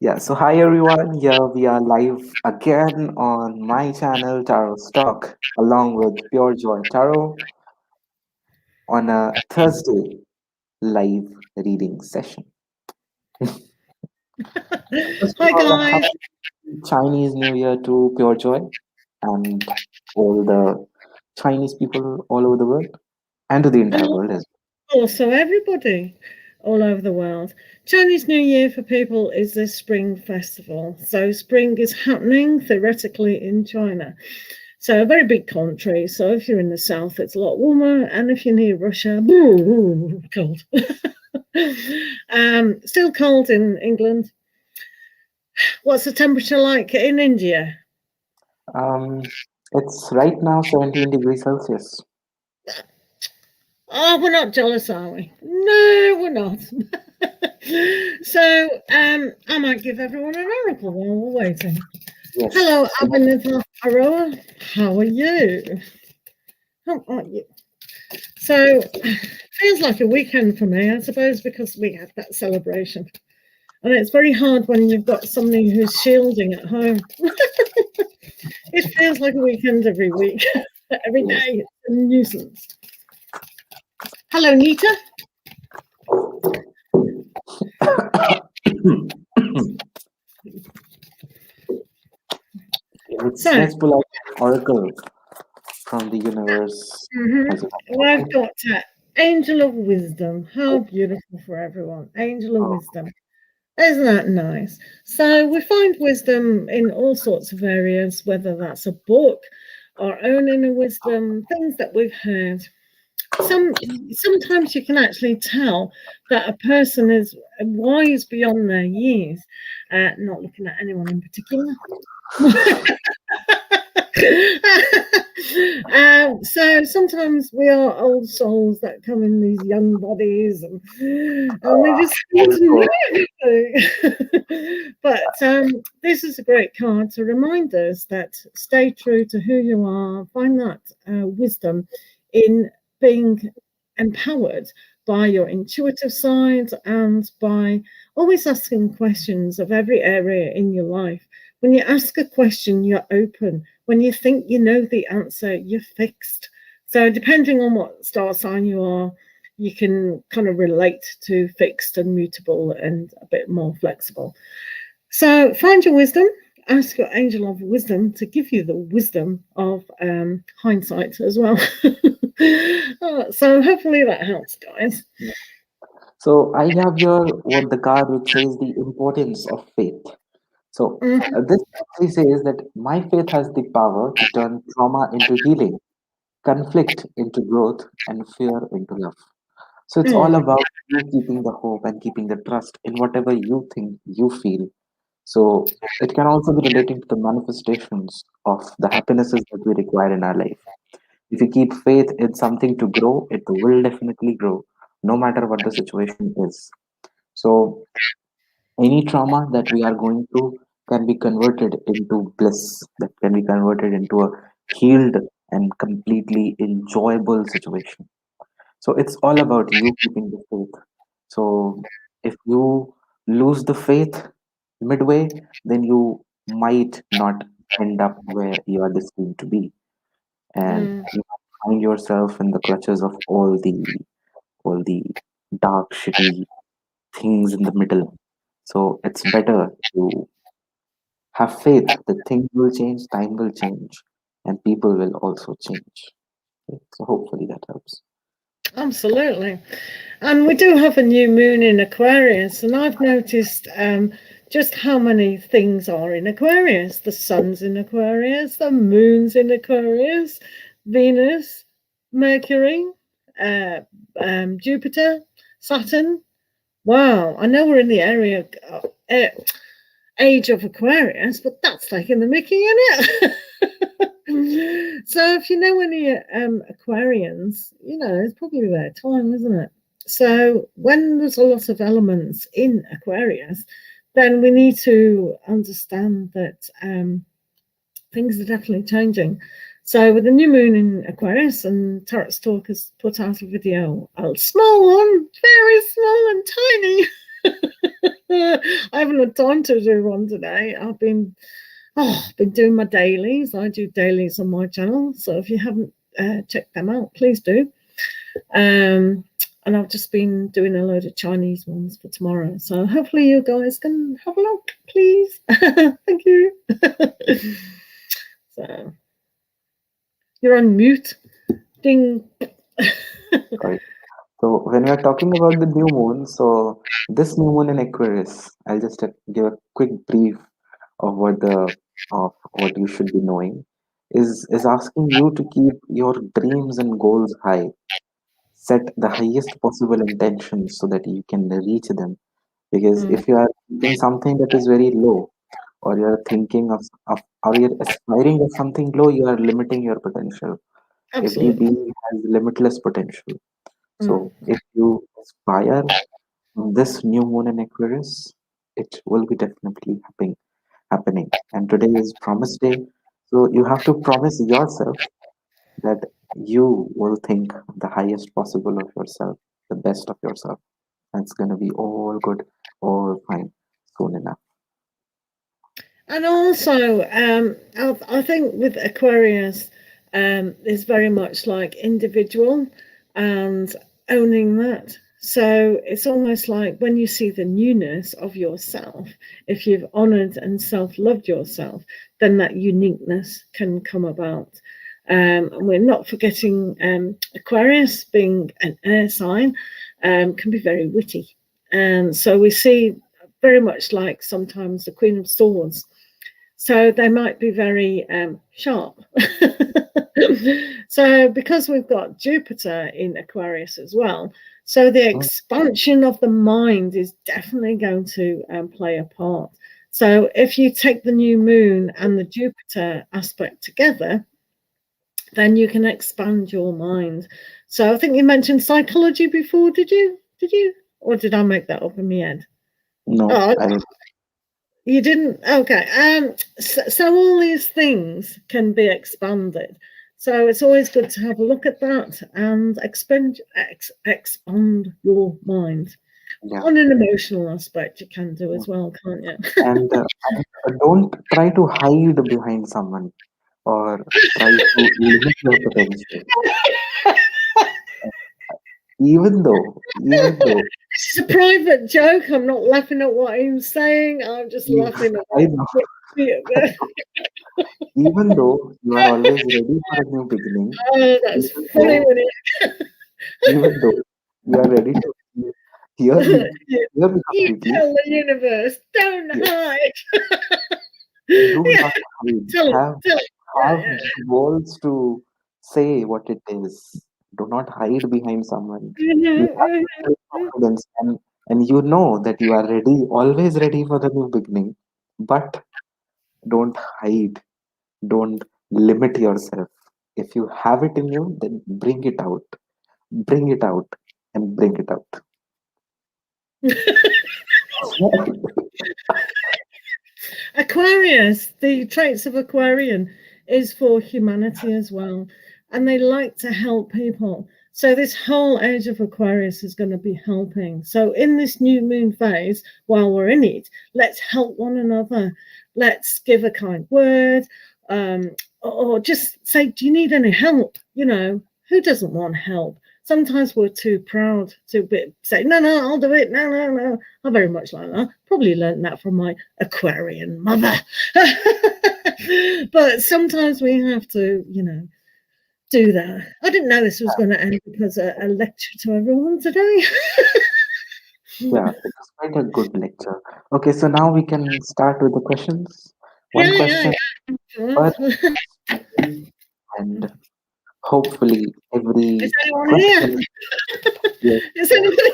Yeah, so hi everyone. Here we are live again on my channel, Tarot Stock, along with Purejoy Tarot on a Thursday live reading session. First of Hi all, a guys. happy Chinese New Year to Purejoy and all the Chinese people all over the world and to the And entire world as also everybody all over the world. Chinese New Year for people is this spring festival. So spring is happening theoretically in China. So a very big country. So if you're in the south, it's a lot warmer. And if you're near Russia, cold. Still cold in England. What's the temperature like in India? well. It's right now 17 degrees Celsius. Oh, we're not jealous, are we? No, we're not. So, I might give everyone an oracle while we're waiting. Yes. Hello, So Abhinav Aroa. How are you? How are you? So, feels like a weekend for me, I suppose, because we had that celebration. And it's very hard when you've got somebody who's shielding at home. It feels like a weekend every week, every yes. day. It's a nuisance. Hello, Nita. So, Let's pull out Oracle from the universe as I've well. got Angel of Wisdom. How beautiful for everyone. Angel of Oh, Wisdom. Isn't that nice? So we find wisdom in all sorts of areas, whether that's a book, our own inner wisdom, things that we've heard. Sometimes you can actually tell that a person is wise beyond their years. Not looking at anyone in particular. So sometimes we are old souls that come in these young bodies, and they just want to beautiful. know everything. But this is a great card to remind us that stay true to who you are, find that wisdom in being empowered by your intuitive side and by always asking questions of every area in your life. When you ask a question, you're open. When you think you know the answer, you're fixed. So, depending on what star sign you are, you can kind of relate to fixed and mutable and a bit more flexible. So, find your wisdom. Ask your angel of wisdom to give you the wisdom of hindsight as well. So, hopefully, that helps, guys. So I have here what the card which says the importance of faith. So Mhm. this actually says that my faith has the power to turn trauma into healing, conflict into growth, and fear into love. So it's all Mm. about you keeping the hope and keeping the trust in whatever you think you feel. So it can also be relating to the manifestations of the happinesses that we require in our life. If you keep faith in something to grow, it will definitely grow, no matter what the situation is. So, any trauma that we are going through can be converted into bliss, that can be converted into a healed and completely enjoyable situation. So, it's all about you keeping the faith. So, if you lose the faith midway, then you might not end up where you are destined to be, and Mm. you might find yourself in the clutches of all the dark, shitty things in the middle. So it's better to have faith that things will change, time will change, and people will also change. Okay, so hopefully that helps. Absolutely. And we do have a new moon in Aquarius, and I've noticed just how many things are in Aquarius. The sun's in Aquarius, the moon's in Aquarius, Venus, Mercury, uh, Jupiter, Saturn. Wow, I know we're in the uh, age of Aquarius, but that's taking the mickey in it. So if you know any Aquarians, you know it's probably their time, isn't it? So when there's a lot of elements in Aquarius, then we need to understand that things are definitely changing. So with the new moon in Aquarius, and Tarot Talk has put out a video, a small one, very small and tiny. I haven't had time to do one today. I've been doing my dailies. I do dailies on my channel, so if you haven't checked them out, please do. Um, and I've just been doing a load of Chinese ones for tomorrow. So hopefully you guys can have a look, please. Thank you. So you're on mute. Ding. Sorry. So when we are talking about the new moon, so this new moon in Aquarius, I'll just give a quick brief of what you should be knowing. Is asking you to keep your dreams and goals high. Set the highest possible intentions so that you can reach them. Because Mm, if you are keeping something that is very low, or you're thinking or you're aspiring at something low, you are limiting your potential. Every absolutely. being has limitless potential. Mm. So if you aspire on this new moon in Aquarius, it will be definitely happening. And today is promise day. So you have to promise yourself that you will think the highest possible of yourself, the best of yourself. And it's gonna be all good, all fine soon enough. And also, I think with Aquarius, is very much like individual and owning that. So it's almost like when you see the newness of yourself, if you've honored and self loved yourself, then that uniqueness can come about. And we're not forgetting Aquarius being an air sign, can be very witty. And so we see very much like sometimes the Queen of Swords, so they might be very sharp. So, because we've got Jupiter in Aquarius as well, so the Mm, expansion of the mind is definitely going to play a part. So, if you take the new moon and the Jupiter aspect together, then you can expand your mind. So, I think you mentioned psychology before, did you? Did you? Or did I make that up in my head? no, Oh, I don't. you didn't? Okay. So all these things can be expanded. So it's always good to have a look at that and expand your mind. Yeah, On an emotional aspect, you can do yeah. as well, can't you? And don't try to hide behind someone or try to limit your potential. Even though, This is a private joke. I'm not laughing at what he's saying. I'm just you, laughing at I know, what. even though you are always ready for a new beginning, Oh, that's even funny though, when it. even though you are ready to hear me, you, hear me you completely, tell the universe, don't yes, hide. do Yeah, not hide. tell it, Have tell it. Yeah, have yeah. the balls to say what it is. Do not hide behind someone. You have self-confidence and you know that you are ready, always ready for the new beginning. But don't hide. Don't limit yourself. If you have it in you, then bring it out. Bring it out and bring it out. Aquarius, the traits of Aquarian is for humanity as well. And they like to help people. So this whole age of Aquarius is going to be helping. So in this new moon phase, while we're in it, let's help one another. Let's give a kind word, um, or just say, "Do you need any help?" Who doesn't want help? Sometimes we're too proud to say, "No, no, I'll do it. No, no, no." I'm very much like that. Probably learned that from my Aquarian mother. But sometimes we have to, do that. I didn't know this was going to end because a lecture to everyone today. Yeah, it was quite a good lecture. Okay, so now we can start with the questions. One Yeah, yeah, question per yeah. person, and hopefully every Is anyone here? question. Yes, Is anybody?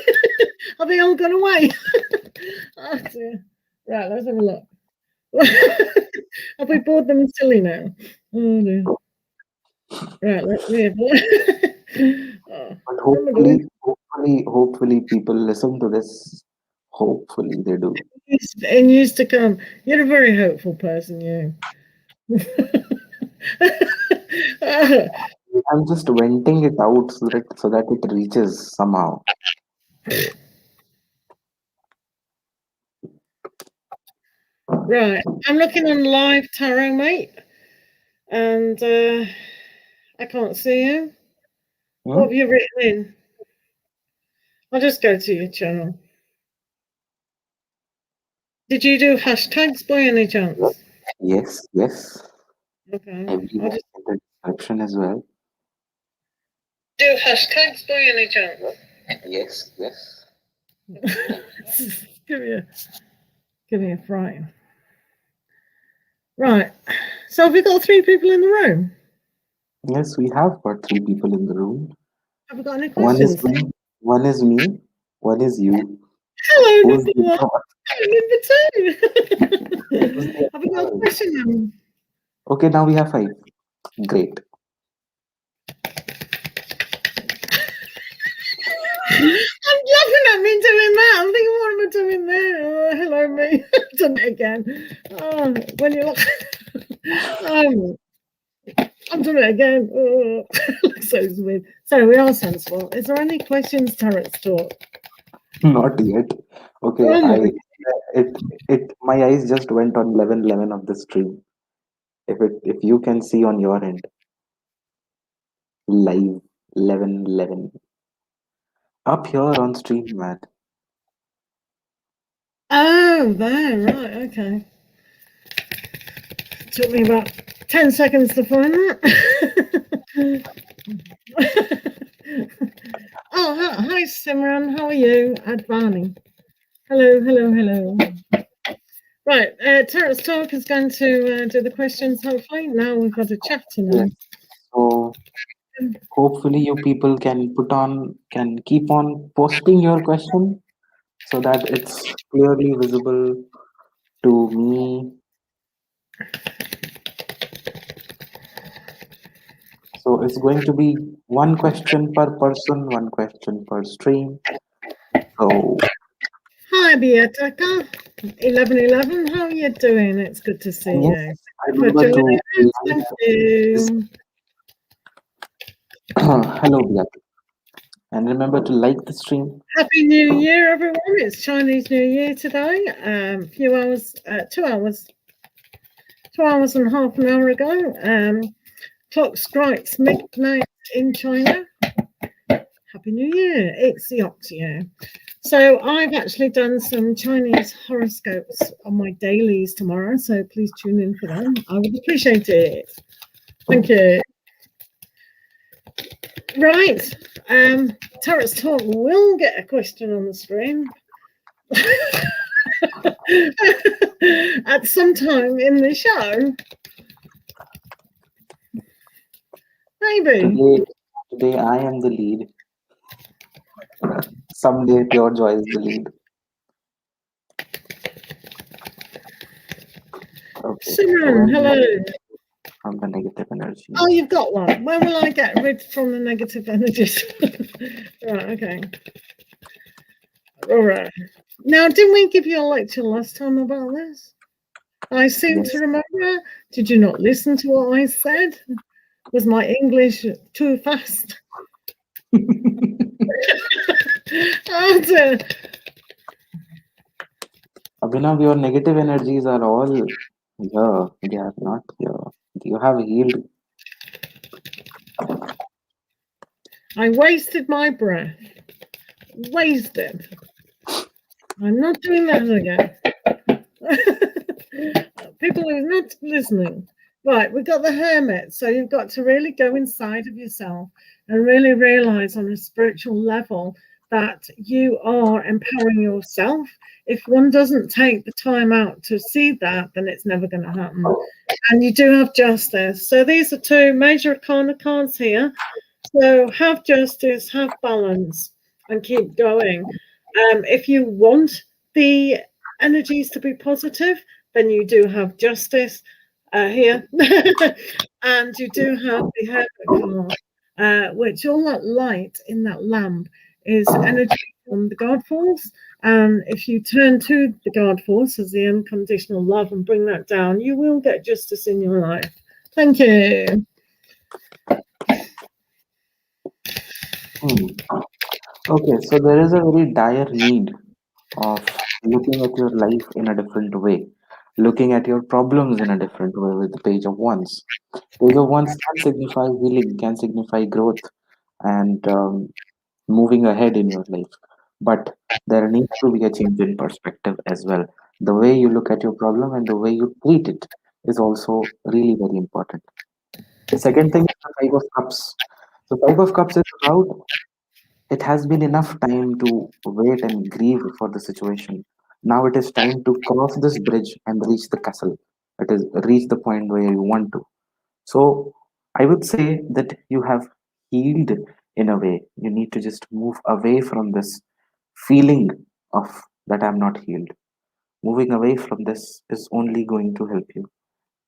Are they all gone away? Oh, dear. Right, let's have a look. Have we bored them silly now? Oh, dear. Right, let's see. Oh, but what am I doing? hopefully people listen to this. Hopefully they do. In years to come. You're a very hopeful person, you. I'm just venting it out so that it reaches somehow. Right. I'm looking on live tarot, mate, and I can't see you. What have Hmm? you written in? I'll just go to your channel. Did you do hashtags by any chance? Yes, yes. Okay. I'll Everywhere just in the description as well. do hashtags by any chance. Yes, yes. give me a give me a fright. Right. So have we got three people in the room? Yes, we have got three people in the room. Have we got any One is questions? me, one is me, one is you. Hello, Who's number the one. third? Hello, number Who's two. the have we got a third? question? Okay, now we have five. Great. I'm laughing at me doing that. I'm thinking, what am I doing there? Oh, hello, me. I've done it again. Oh, when you look. um, I've done it again. Oh, so it's weird. So we are sensible. Is there any questions, Tarot's Talk? Not yet. Okay, Oh my. it my eyes just went on 11:11 of the stream. If you can see on your end, live 11:11 up here on stream, man. Oh, there, right, okay. Took me about 10 seconds to find that. oh, hi, Simran. How are you? Advani. Hello, hello, hello. Right, Terence Talk is going to do the questions, hopefully. Now we've got a chat Yes. tonight. So hopefully you people can keep on posting your question so that it's clearly visible to me. So it's going to be one question per person, one question per stream. So Hi, Beataka. 1111, how are you doing? It's good to see and yes, you. I For remember joining to us, thank like this. you. Hello, Biat. And remember to like the stream. Happy New Year, everyone. It's Chinese New Year today. Few hours, 2 hours and half an hour ago. Clock strikes midnight in China. Happy New Year. It's the Ox Year. So I've actually done some Chinese horoscopes on my dailies tomorrow. So please tune in for them. I would appreciate it. Thank you. Right. Tarot's Talk will get a question on the screen at some time in the show. Maybe. Today, today I am the lead. Someday Purejoy is the lead. Okay. So Simran, when will hello. I get from the negative Oh, energies? you've got one. When will I get rid from the negative energies? right, okay. All right. Now, didn't we give you a lecture last time about this? I seem to Yes. remember. Did you not listen to what I said? Was my English too fast? oh, dear. Abhinav, your negative energies are all here. They are not here. You have healed. I wasted my breath. Wasted. I'm not doing that again. People who are not listening. Right, we've got the hermit. So you've got to really go inside of yourself and really realize on a spiritual level that you are empowering yourself. If one doesn't take the time out to see that, then it's never going to happen. And you do have justice. So these are two major arcana cards here. So have justice, have balance, and keep going. If you want the energies to be positive, then you do have justice here, and you do have the hermit card, which all that light in that lamp is energy from the God force. And if you turn to the God force as the unconditional love and bring that down, you will get justice in your life. Thank you. Hmm. Okay, so there is a very dire need of looking at your life in a different way. looking at your problems in a different way with the page of wands. Page of wands can signify healing, can signify growth, and moving ahead in your life. But there needs to be a change in perspective as well. The way you look at your problem and the way you treat it is also really very important. Second thing is the Five of Cups. So Five of Cups is about it has been enough time to wait and grieve for the situation. Now it is time to cross this bridge and reach the castle. It is reach the point where you want to. So I would say that you have healed in a way. You need to just move away from this feeling of that I'm not healed. Moving away from this is only going to help you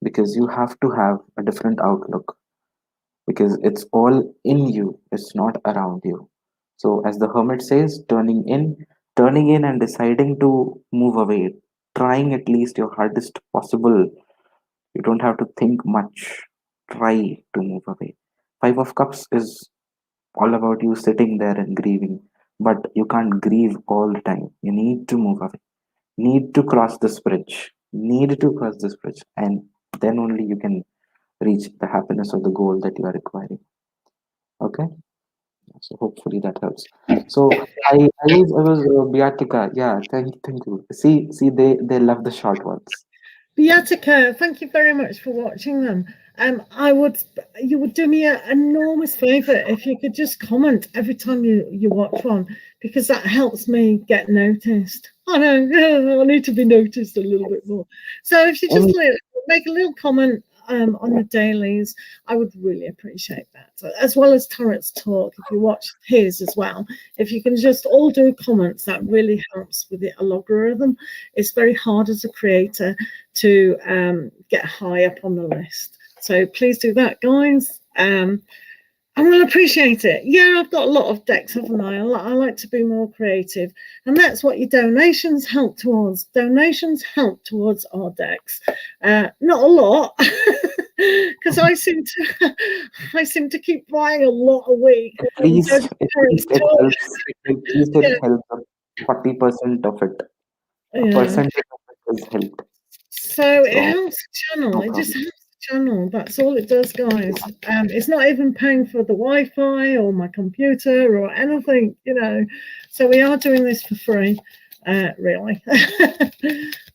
because you have to have a different outlook because it's all in you, it's not around you. So, as the hermit says, turning in and deciding to move away, trying at least your hardest possible. You don't have to think much. Try to move away. Five of Cups is all about you sitting there and grieving, but you can't grieve all the time. You need to move away, need to cross this bridge, need to cross this bridge, and then only you can reach the happiness of the goal that you are requiring. Okay, so hopefully that helps. So I was Biatika. Yeah, thank you. See, they love the short ones. Beatica, thank you very much for watching them. I would, you would do me an enormous favour if you could just comment every time you watch one, because that helps me get noticed. I know, I need to be noticed a little bit more. So if you just And make a little comment on the dailies, I would really appreciate that. As well as Torrance Talk, if you watch his as well, if you can just all do comments, that really helps with the algorithm. It's very hard as a creator to get high up on the list. So please do that, guys. I will appreciate it. Yeah, I've got a lot of decks, haven't I? I like to be more creative. And that's what your donations help towards. Donations help towards our decks. Not a lot, because I seem to keep buying a lot a week. And so at parents least it talk. helps. At least it Yeah, helps. 40% of it, a yeah. percentage of it is helped. So it So helps the channel. no It just problem. helps the channel. That's all it does, guys. It's not even paying for the Wi-Fi or my computer or anything. So we are doing this for free, really.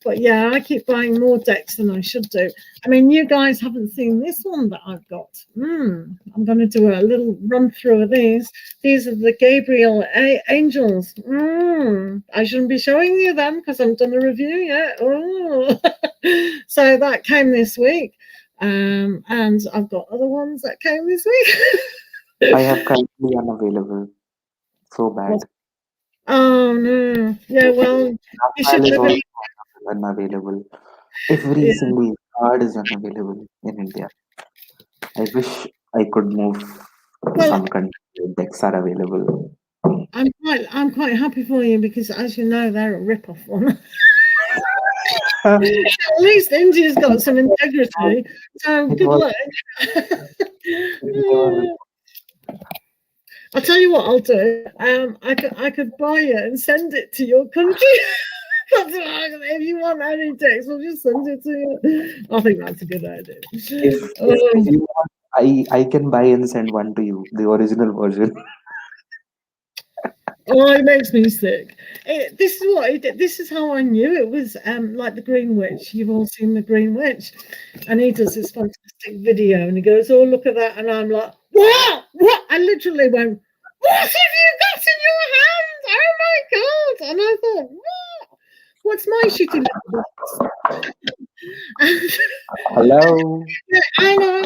But yeah, I keep buying more decks than I should do. I mean, you guys haven't seen this one that I've got. I'm going to do a little run through of these. These are the Gabriel Angels. I shouldn't be showing you them because I haven't done a review yet. Oh. So that came this week. And I've got other ones that came this I week. have currently unavailable. So What? bad. Oh no. Yeah, well, you should Rafael is live in. also unavailable. Every Yeah. single card is unavailable in India. I wish I could move to Well, some country where decks are available. I'm quite happy for you because, as you know, they're a rip-off one. it At least India's got some was, integrity. So it good was luck. they were I'll tell you what I'll do. I could buy it and send it to your country. If you want any text, I'll just send it to you. I think that's a good idea. if you want, I can buy and send one to you, the original version. Oh, it makes me sick. This is what it did. This is how I knew it was like the Green Witch. You've all seen the Green Witch, and he does this fantastic video, and he goes, "Oh, look at that!" And I'm like, "What? What?" I literally went, "What have you got in your hand? Oh my god!" And I thought, "What? What's my shitty little box?" Hello. I know.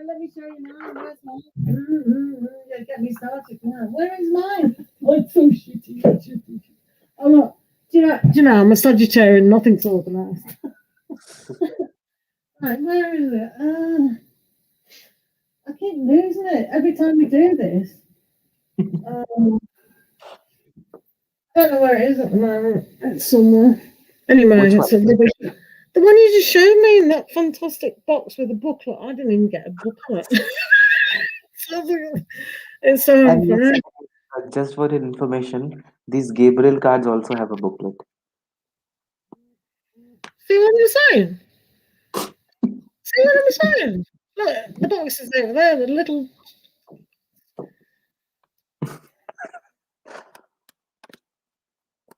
Let me show you mine. Where's mine? Yeah, get me started now. Where is mine? Mine's so shitty. Oh, look. Do you know, I'm a Sagittarian, nothing's organised. Right, where is it? I keep losing it every time we do this. Um, I don't know where it is at the moment. It's somewhere. Anyway, Which one? it's a rubbish. The one you just showed me in that fantastic box with a booklet. I didn't even get a booklet. It's so And yes, unfair. just for your information, these Gabriel cards also have a booklet. See what I'm saying? See what I'm saying? Look, the box is over there. The little.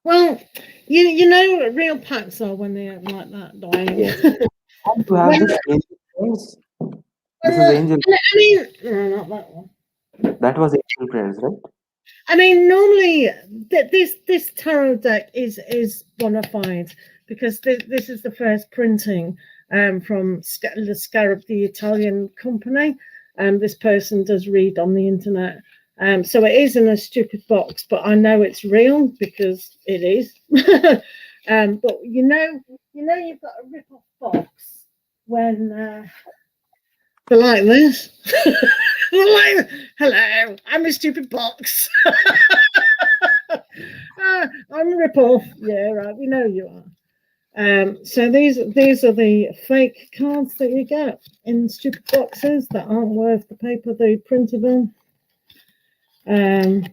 Well, you know what real packs are when they act like that, dying. Yes. And you have when this angel prayers. This when is angel. I mean, no, not that one. That was angel prayers, right? I mean, normally this tarot deck is bona fide because this is the first printing from the Scarab, the Italian company. This person does read on the internet, so it is in a stupid box, but I know it's real because it is. But you've got a rip-off box when they're like this. They're like, hello, I'm a stupid box. I'm a rip-off. Yeah, right. We know you are. So these are the fake cards that you get in stupid boxes that aren't worth the paper they printed on. Um,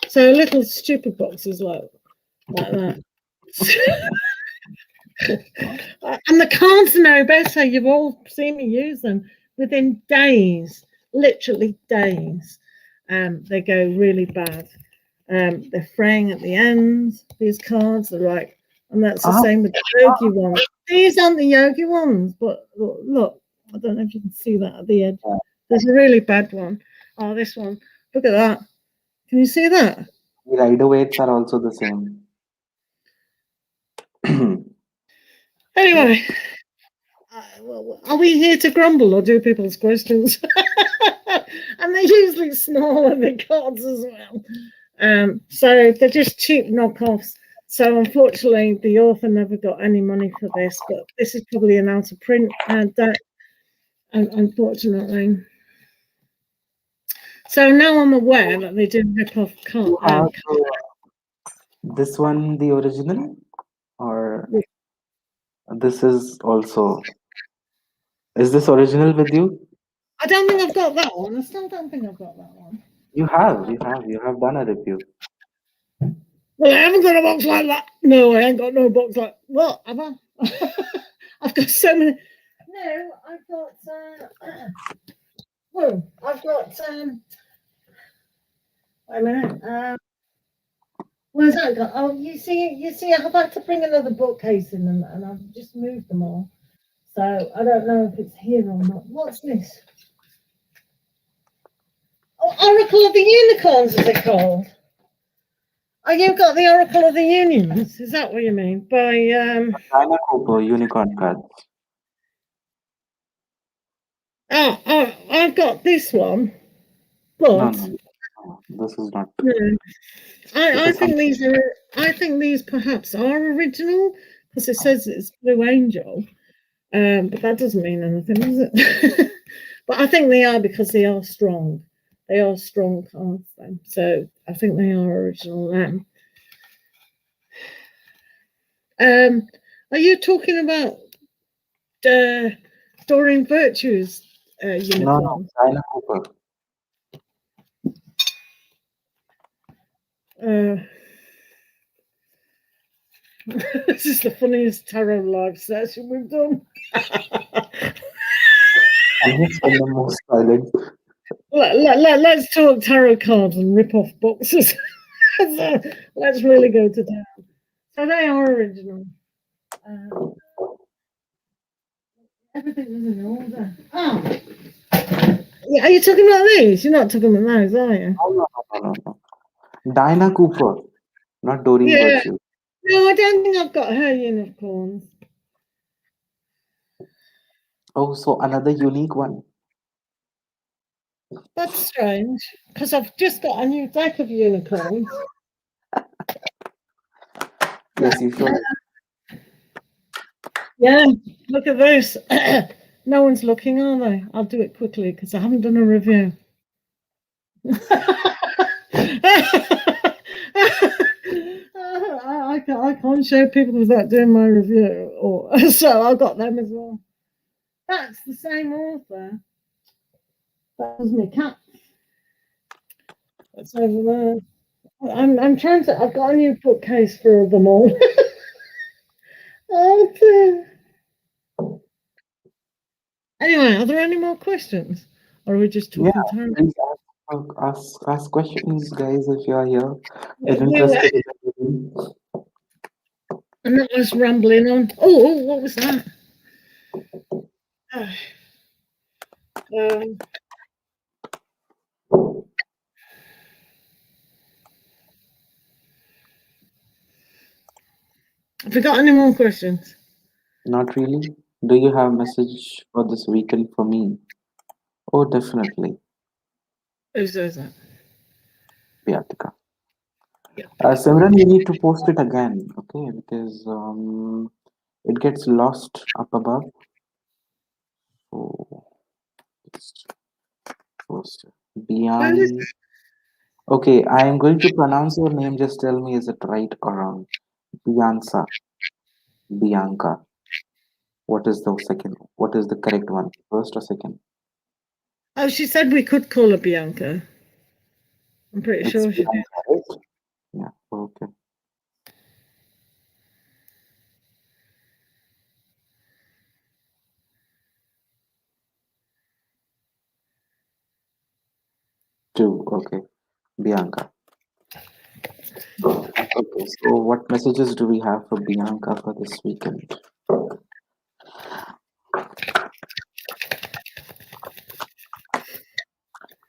so little stupid boxes like that. And the cards know better. You've all seen me use them within days, literally days. They go really bad. They're fraying at the end. These cards are like, and that's the Ah, same with the yogi ones. These aren't the yogi ones, but look, I don't know if you can see that at the edge. There's a really bad one. Oh, this one. Look at that. Can you see that? the rider weights are also the same. Anyway, are we here to grumble or do people's questions? And they usually snarl at the cards as well. So they're just cheap knockoffs. So unfortunately, the author never got any money for this, but this is probably an out of print deck, unfortunately. So now I'm aware that they do rip off You have this one, the original, or this is also. Is this original with you? I don't think I've got that one. I still don't think I've got that one. You have done a review. Well, I haven't got a box like that. No, I ain't got no box like what have I? I've got so many. No, I've got. Well, I've got. Wait a minute. Where's that gone? Oh, you see, I've had to bring another bookcase in them, and I've just moved them all. So I don't know if it's here or not. What's this? Oh, Oracle of the Unicorns, is it called? Oh, you've got the Oracle of the Unions. Is that what you mean? By China Cooper unicorn card. oh, I've got this one, No, but no, no, this is not. no, This I is some. think these are. I think these perhaps are original because it says it's Blue Angel. But that doesn't mean anything, does it? But I think they are because they are strong. They are strong cards, then. So I think they are original then. Are you talking about Doreen Virtue's No, no, unicorn? China Cooper. Uh, this is the funniest tarot live session we've done. And he's been the most silent. Let's talk tarot cards and rip off boxes. Let's really go to town. So they are original. Uh, Everything is in order. Oh, yeah, are you talking about these? You're not talking about those, are you? No, no, no, no, no. Dinah Cooper, not Doreen Yeah. Virtue. No, I don't think I've got her unicorns. Oh, so another unique one. That's strange because I've just got a new deck of unicorns. Yes, you should. Yeah, look at this. No one's looking, are they? I'll do it quickly because I haven't done a review. I can't show people without doing my review, or so I got them as well. That's the same author. That was my cat. That's over there. I'm trying to. I've got a new bookcase for them all. Oh, dear. Anyway, are there any more questions? Or are we just Yeah, talking time? please ask questions, guys, if you are here and Well, interested in everything. I'm not just rambling on. Oh, what was that? Ah, Um, have we got any more questions? Not really. Do you have a message for this weekend for me? Oh, definitely, Who says that? Priyatika. Yeah. Simran, you need to post it again, okay? Because it gets lost up above. So just post it. Who is Bian. Okay, I am going to pronounce your name. Just tell me is it right or wrong. Bianca. Bianca. What is the second? What is the correct one? First or second? Oh, she said we could call her Bianca. I'm pretty It's sure she did. Bianca, right? Yeah. Okay. Two. Okay. Bianca. Okay. So, what messages do we have for Bianca for this weekend?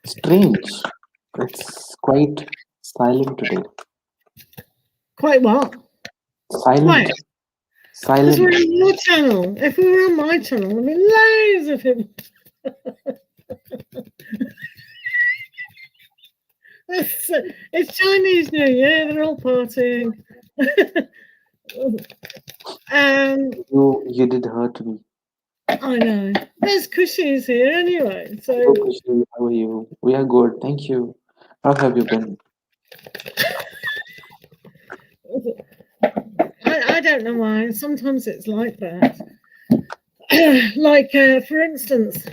Strange. It's quite silent today. Quite what? Silent. Quiet. Because we're Silent. on your channel. If we were on my channel, there'd be loads of him. It's Chinese New Year. They're all partying. You did hurt me. I know. There's cushies here anyway. Hello, So Kushi. How are you? We are good. Thank you. How have you been? I don't know why. Sometimes it's like that. Like, for instance,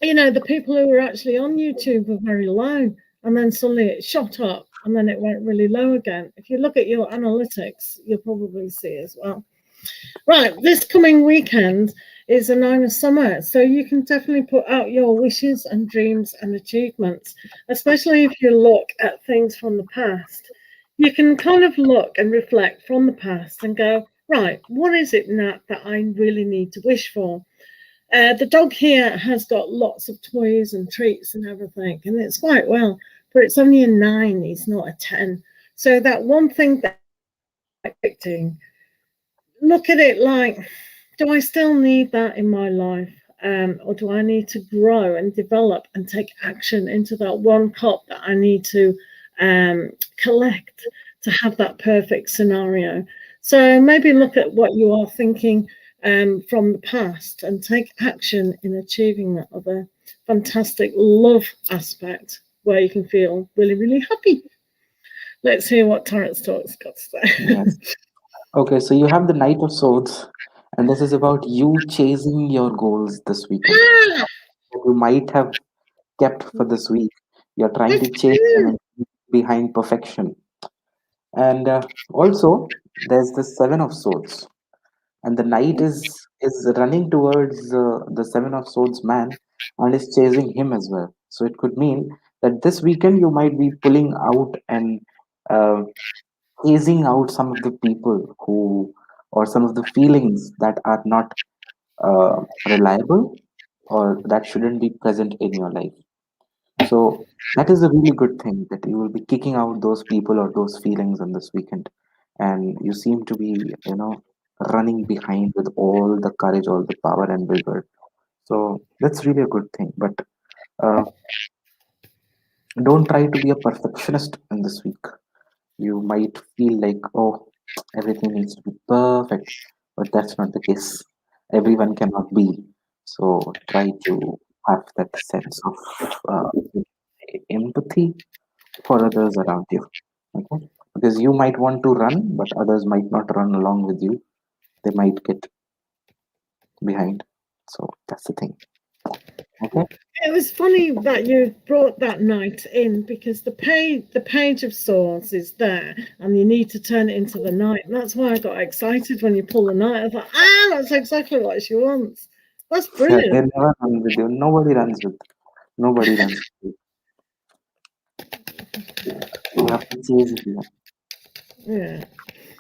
the people who were actually on YouTube were very low, and then suddenly it shot up, and then it went really low again. If you look at your analytics, you'll probably see as well. Right, this coming weekend is a nine of summer, so you can definitely put out your wishes and dreams and achievements, especially if you look at things from the past. You can kind of look and reflect from the past and go, right, what is it now that I really need to wish for? The dog here has got lots of toys and treats and everything, and it's quite well, but it's only a nine, he's not a 10. So, that one thing that I'm look at it like, do I still need that in my life? Or do I need to grow and develop and take action into that one cup that I need to collect to have that perfect scenario? So maybe look at what you are thinking from the past and take action in achieving that other fantastic love aspect where you can feel really, really happy. Let's hear what Tarot Talk's got to say. Yes. Okay, so you have the Knight of Swords, and this is about you chasing your goals this weekend. Ah, You might have kept for this week. You're trying to it's chase them and keep behind perfection. And also, there's the Seven of Swords, and the Knight is running towards the Seven of Swords man and is chasing him as well. So it could mean that this weekend you might be pulling out and uh, phasing out some of the people who or some of the feelings that are not reliable or that shouldn't be present in your life. So that is a really good thing that you will be kicking out those people or those feelings on this weekend. And you seem to be, running behind with all the courage, all the power and vigor. So that's really a good thing. But uh, don't try to be a perfectionist in this week. You might feel like, oh, everything needs to be perfect, but that's not the case. Everyone cannot be. So try to have that sense of empathy for others around you. Okay? Because you might want to run, but others might not run along with you. They might get behind. So that's the thing. Okay. It was funny that you brought that knight in because the page of swords is there and you need to turn it into the knight. And that's why I got excited when you pull the knight. I thought, that's exactly what she wants. That's Yeah, they brilliant. never run with you. Nobody runs with you. You have to chase it. Yeah. Yeah.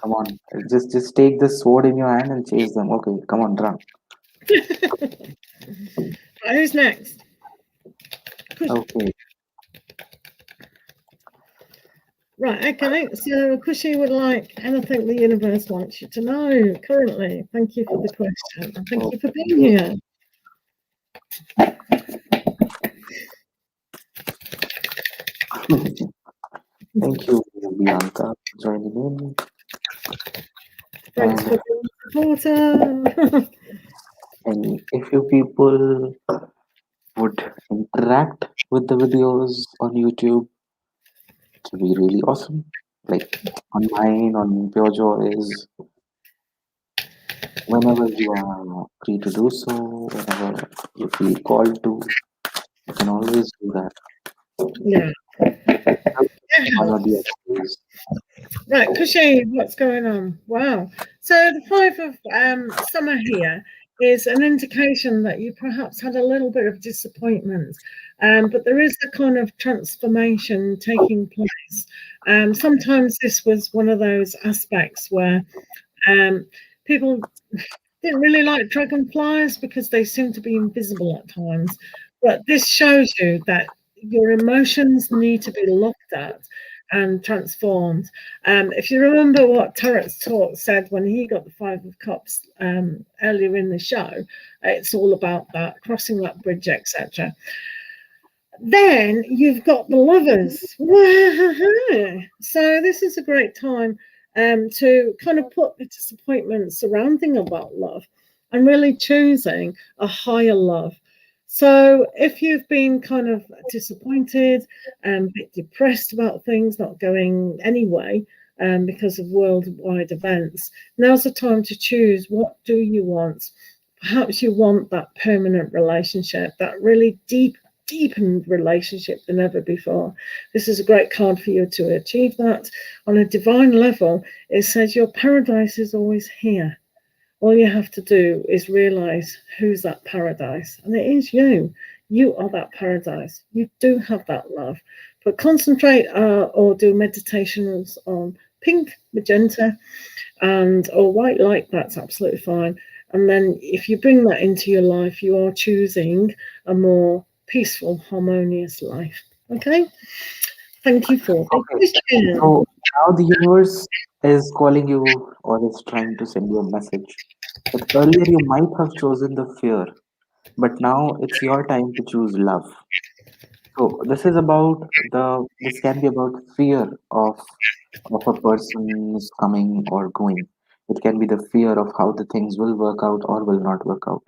Come on. Just take the sword in your hand and chase them. Okay, come on, run. Right, who's next? Okay. Right, okay. So Kushi would like anything the universe wants you to know currently. Thank you for the question. And thank you for being Okay. here. Thank you, Bianca, for joining in. Thanks And for being a supporter. if you people would interact with the videos on YouTube, it would be really awesome. Like on mine, on Purejoy's, whenever you are free to do so, whenever you feel called to, you can always do that. Yeah. One or the other ways. Right, Kushi, what's going on? Wow. So the five of summer here is an indication that you perhaps had a little bit of disappointment, but there is a kind of transformation taking place. Sometimes this was one of those aspects where um, people didn't really like dragonflies because they seem to be invisible at times. But this shows you that your emotions need to be looked at and transformed. If you remember what Tarot's talk said when he got the Five of Cups earlier in the show, it's all about that crossing that bridge, etc. Then you've got the lovers. So this is a great time to kind of put the disappointment surrounding about love and really choosing a higher love. So if you've been kind of disappointed and a bit depressed about things not going anyway because of worldwide events, now's the time to choose what do you want. Perhaps you want that permanent relationship, that really deepened relationship than ever before. This is a great card for you to achieve that. On a divine level, it says your paradise is always here. All you have to do is realize who's that paradise, and it is you. You are that paradise. You do have that love. But concentrate or do meditations on pink, magenta, and or white light, that's absolutely fine. And then if you bring that into your life, you are choosing a more peaceful, harmonious life. Okay? Thank you for the Okay. question. So now the universe is calling you or is trying to send you a message that earlier you might have chosen the fear, but now it's your time to choose love. So this can be about fear of a person's coming or going. It can be the fear of how the things will work out or will not work out.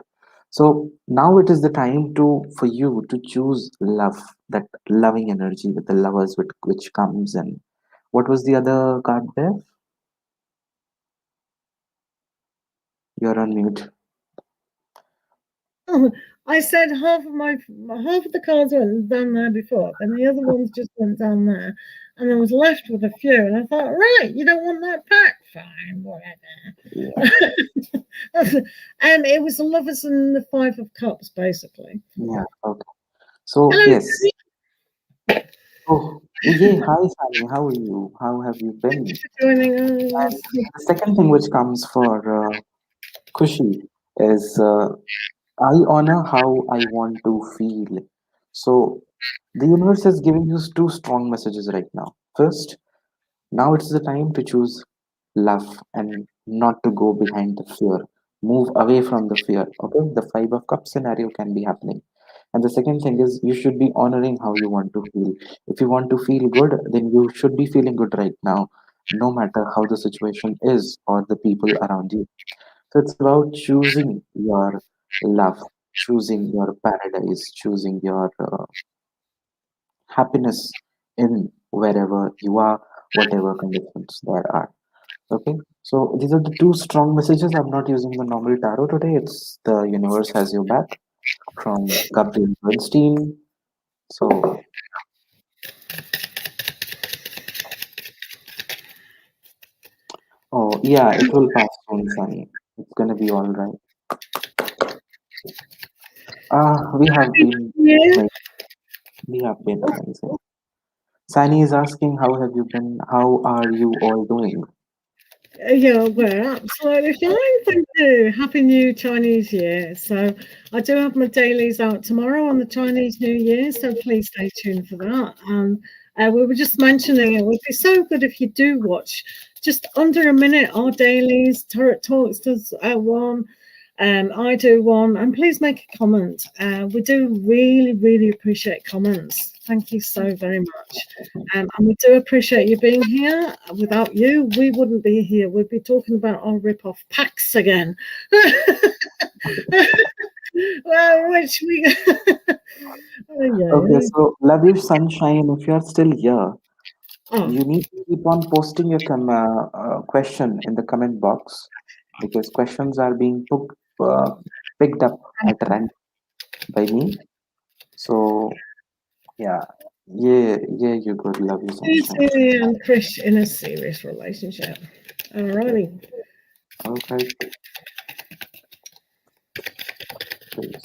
So now it is the time to for you to choose love, that loving energy with the lovers which comes. And what was the other card there? You're on mute. Oh, I said half of the cards went down there before, and the other ones just went down there, and I was left with a few. And I thought, right, you don't want that pack, fine, Yeah, whatever. And it was the lovers and the five of cups, basically. yeah. Okay. So Hello, yes. Oh, yeah. Hi, Sani. How are you? How have you thank you been? for joining And us. the second thing which comes for Kushi is I honor how I want to feel. So the universe is giving you two strong messages right now. First, now it's the time to choose love and not to go behind the fear. Move away from the fear. Okay, the Five of Cups scenario can be happening. And the second thing is you should be honoring how you want to feel. If you want to feel good, then you should be feeling good right now, no matter how the situation is or the people around you. So it's about choosing your love, choosing your paradise, choosing your happiness in wherever you are, whatever conditions there are. Okay, so these are the two strong messages. I'm not using the normal tarot today. It's the universe has your back. from Gabriel Bernstein. So, oh yeah, it will pass soon, Sunny. It's gonna be all right. We have been Yeah. amazing. We have been amazing. Sunny is asking, how have you been? How are you all doing? Yeah, we're absolutely fine, thank you. Happy New Chinese Year. So I do have my dailies out tomorrow on the Chinese New Year, so please stay tuned for that. And we were just mentioning it would be so good if you do watch just under a minute our dailies. Turret Talks does one, I do one, and please make a comment. We do really, really appreciate comments. Thank you so very much. And we do appreciate you being here. Without you, we wouldn't be here. We'd be talking about our rip-off packs again. Well, which we. Oh, Okay, yeah. so love you, Sunshine. If you're still here, Oh, you need to keep on posting your question in the comment box because questions are being picked up at random by me. So yeah, yeah, yeah, you good. Love you, Sunshine. Susie and Chris in a serious relationship. Alrighty. All right, please.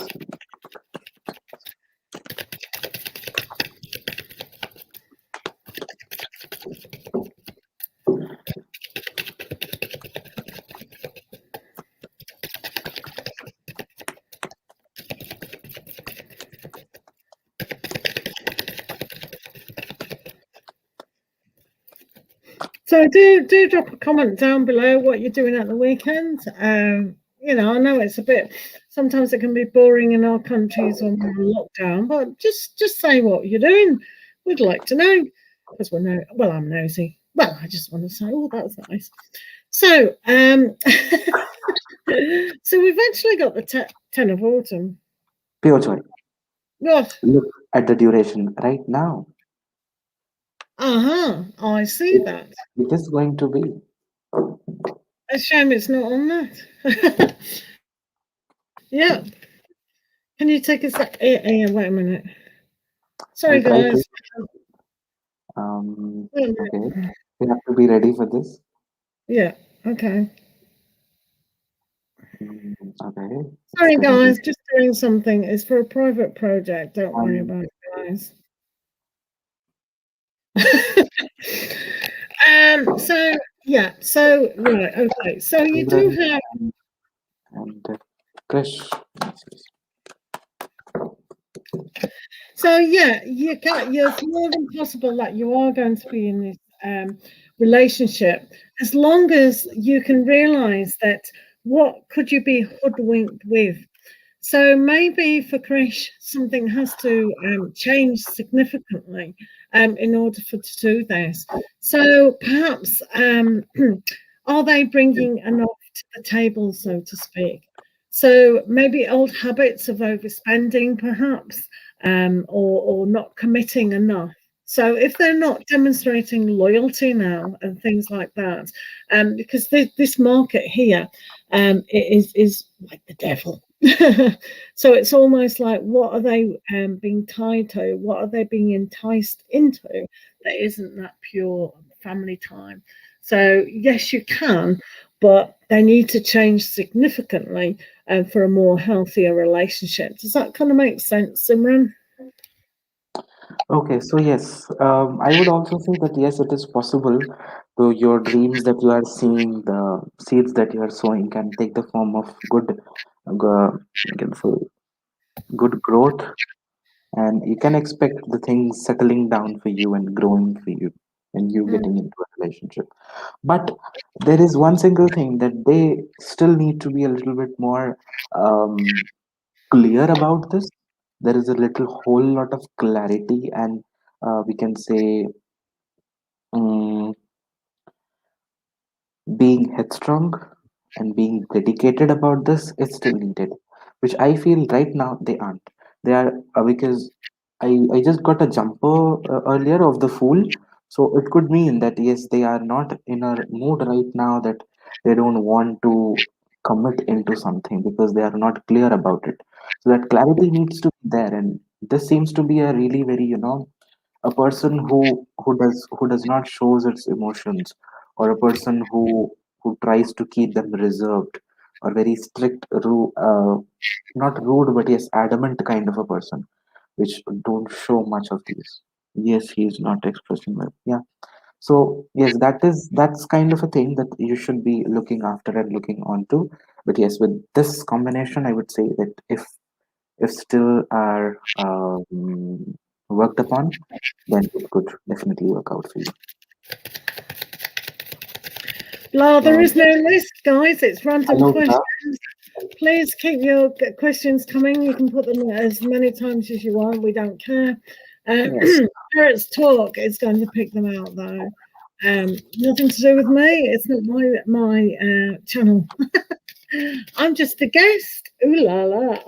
So do drop a comment down below what you're doing at the weekend. I know it's a bit sometimes it can be boring in our countries when we're in lockdown, but just say what you're doing. We'd like to know because we're no well, I'm nosy. Well, I just want to say, oh, that was nice. So so we've actually got the 10 of autumn. Pure joy. What? Look at the duration right now. Uh-huh. I see It, that. it is going to be. A shame it's not on that. Yeah. Can you take us? Wait a minute. I'll Sorry, try to. guys. Wait a Okay, minute. we have to be ready for this. Yeah. Okay. Mm, okay, it's Sorry, getting ready. guys. Just doing something. It's for a private project. Don't worry Um, about it, guys. So yeah. So right. Okay. So you do Simran have. and Krish. Yes, yes. So yeah, you can. It's more than possible that you are going to be in this relationship, as long as you can realize that what could you be hoodwinked with. So maybe for Krish, something has to change significantly in order for to do this. So perhaps are they bringing enough to the table, so to speak? So maybe old habits of overspending, perhaps, or not committing enough. So if they're not demonstrating loyalty now and things like that, because this market here is like the devil. So it's almost like what are they being tied to? What are they being enticed into that isn't that pure family time? So yes, you can, but they need to change significantly for a more healthier relationship. Does that kind of make sense, Simran? Okay, so yes, I would also say that yes, it is possible. Though your dreams that you are seeing, the seeds that you are sowing, can take the form of you can say good growth, and you can expect the things settling down for you and growing for you, and you getting into a relationship. But there is one single thing that they still need to be a little bit more clear about this. There is a little whole lot of clarity, and we can say um, being headstrong and being dedicated about this is still needed, which I feel right now they aren't. They are because I just got a jumper earlier of the fool, so it could mean that yes, they are not in a mood right now that they don't want to. commit into something because they are not clear about it. So that clarity needs to be there, and this seems to be a really very, a person who does not shows its emotions, or a person who tries to keep them reserved, or very strict, not rude, but yes, adamant kind of a person, which don't show much of these. Yes, he is not expressing well. Yeah. So yes, that's kind of a thing that you should be looking after and looking onto. But yes, with this combination, I would say that if still are worked upon, then it could definitely work out for you. La, there So is no list, guys. It's I random know we questions. are. Please keep your questions coming. You can put them as many times as you want. We don't care. Yes. Parrots Talk is going to pick them out, though. Nothing to do with me. It's not my channel. I'm just a guest. Ooh la la.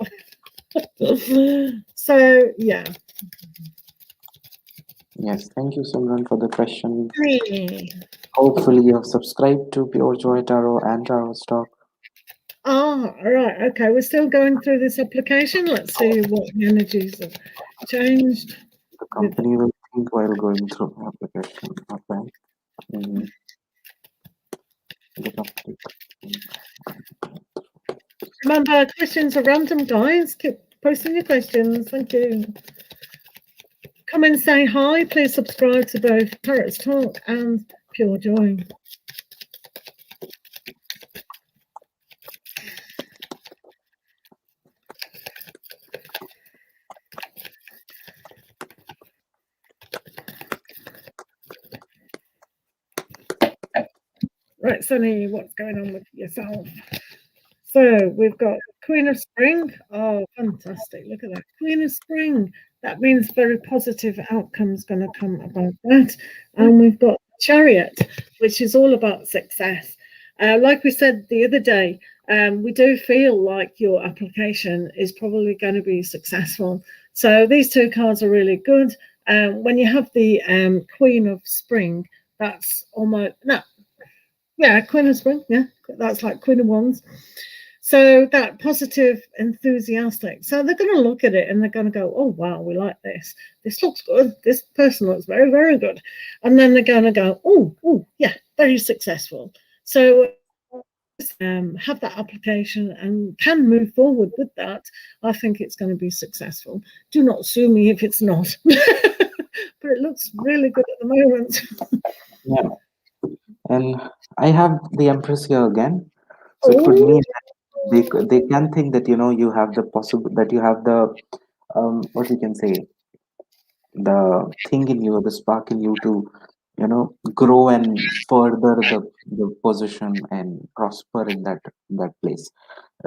So yeah. Yes. Thank you, Simran, for the question. Hey. Hopefully, you have subscribed to Pure Joy Tarot and Tarot Stock. Ah, all right. Okay, we're still going through this application. Let's see what the energies have changed The with. company will think while going through the application. Okay. Mm, the company. Remember, questions are random, guys. Keep posting your questions. Thank you. Come and say hi. Please subscribe to both Parrots Talk and Pure Joy. Right, Sunny, what's going on with yourself? So we've got Queen of Spring. Oh, fantastic. Look at that. Queen of Spring. That means very positive outcomes going to come about that. And we've got Chariot, which is all about success. Like we said the other day, we do feel like your application is probably going to be successful. So these two cards are really good. When you have the Queen of Spring, that's almost, no, yeah, Queen of Spring. Yeah, that's like Queen of Wands. So that positive, enthusiastic. So they're going to look at it and they're going to go, "Oh wow, we like this. This looks good. This person looks very, very good." And then they're going to go, "Oh, oh, yeah, very successful." So have that application and can move forward with that. I think it's going to be successful. Do not sue me if it's not, but it looks really good at the moment. Yeah. And I have the Empress here again. So it could Oh, mean they can think that you have the possible that you have the what you can say, the thing in you, the spark in you to grow and further the position and prosper in that place.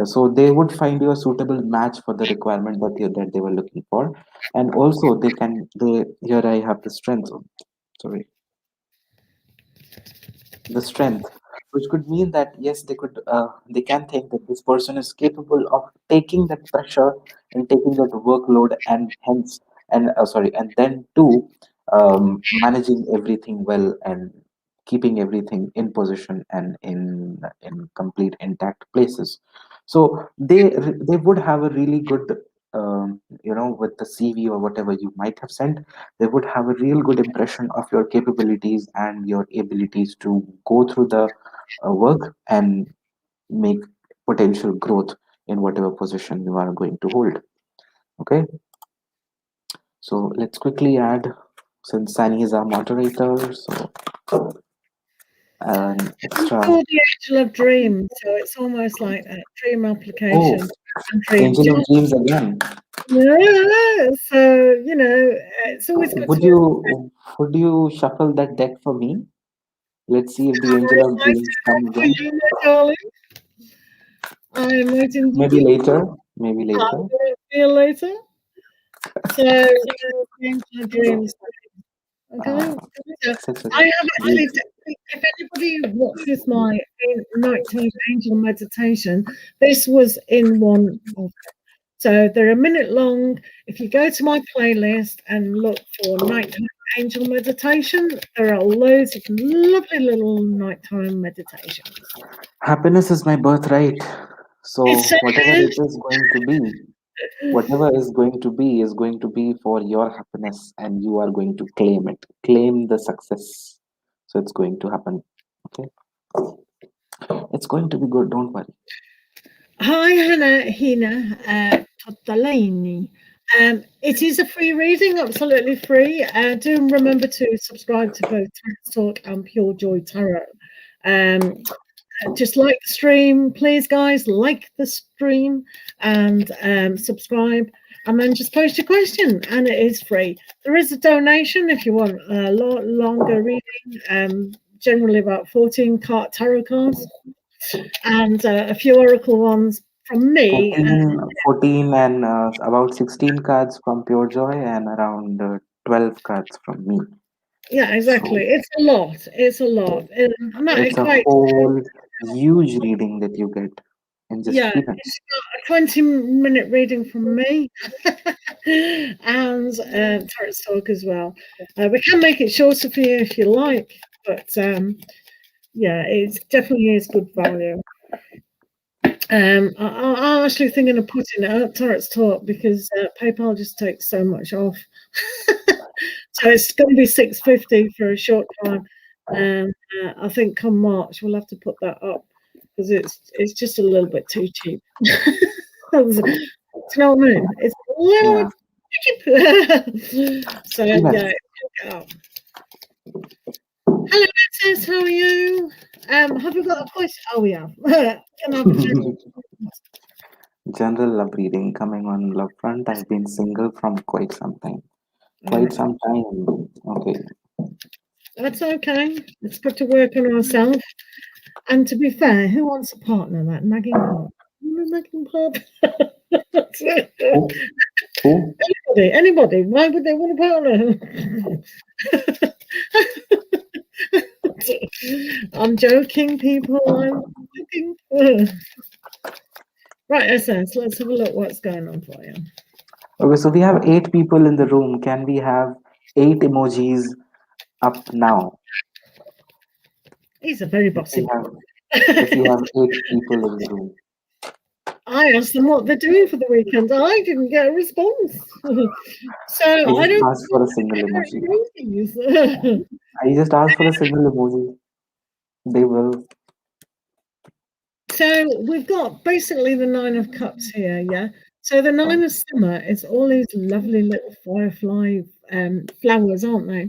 So they would find you a suitable match for the requirement that they were looking for. And also they here I have the strength. Sorry, the strength, which could mean that yes, they can think that this person is capable of taking that pressure and taking that workload, and hence and sorry, and then too managing everything well and keeping everything in position and in complete intact places. So they would have a really good with the CV or whatever you might have sent, they would have a real good impression of your capabilities and your abilities to go through the work and make potential growth in whatever position you are going to hold. Okay, so let's quickly add, since Sani is our moderator, so an it's extra. called the Angel of Dreams, so it's almost like a dream Oh, application and dream Angel job. of Dreams again. Yeah, so it's always good Would to. you would you shuffle that deck for me? Let's see if the I'm Angel very of excited Dreams come for again. you, my darling. I am waiting for Maybe you. later. Maybe I'll later. do it for you later. So, the Angel of Dreams. Uh, Okay. So such a I have great. actually, if anybody watches my nighttime angel meditation, this was in one of. So they're a minute long. If you go to my playlist and look for nighttime angel meditation. There are loads of lovely little nighttime meditations. Happiness is my birthright. It So whatever it says, is going to be, whatever is going to be for your happiness, and you are going to claim it. Claim the success. So it's going to happen. Okay. It's going to be good. Don't worry. hi, Hannah Hina Totalini. It is a free reading, absolutely free. Do remember to subscribe to both Tarot Talk and Pure Joy Tarot. Um, just like the stream, please, guys, like the stream and subscribe. And then just post your question, and it is free. There is a donation if you want a lot longer reading, generally about 14 tarot cards and a few oracle ones from me. 14 and about 16 cards from Pure Joy and around 12 cards from me. Yeah, exactly. So It's a lot. It's a lot. And that it's a equates to, whole huge reading that you get in just yeah, 3 minutes. it's got a 20-minute reading from me and Tarot Talk as well. We can make it shorter for you if you like, but yeah, it definitely is good value. I'm actually thinking of putting it up Tarot Talk because PayPal just takes so much off. So it's going to be 650 for a short time, and I think come March we'll have to put that up because it's just a little bit too cheap. Do you know what I mean? It's a little Yeah. bit cheap. So yeah, Even check it out. Hello, Alexis. How are you? Have we got a question? Oh, we have. Can I have a general? general love reading coming on love front. I've been single from quite some time. Quite Oh, some time. Okay. that's okay. It's good to work on ourselves. And to be fair, who wants a partner? That nagging partner. A nagging partner. Who? Who? Anybody. Why would they want a partner? I'm joking, people. I'm joking. Right, Essence, let's have a look what's going on for you. Okay, so we have 8 people in the room. Can we have 8 emojis up now? He's a very If we bossy have if we man. have 8 people in the room. I asked them what they're doing for the weekend. I didn't get a response. So I I just don't asked for a single emoji. know emojis. I just asked for a single emoji. They will. So we've got basically the Nine of Cups here, yeah. So the Fine. Nine of Summer is all these lovely little firefly flowers, aren't they?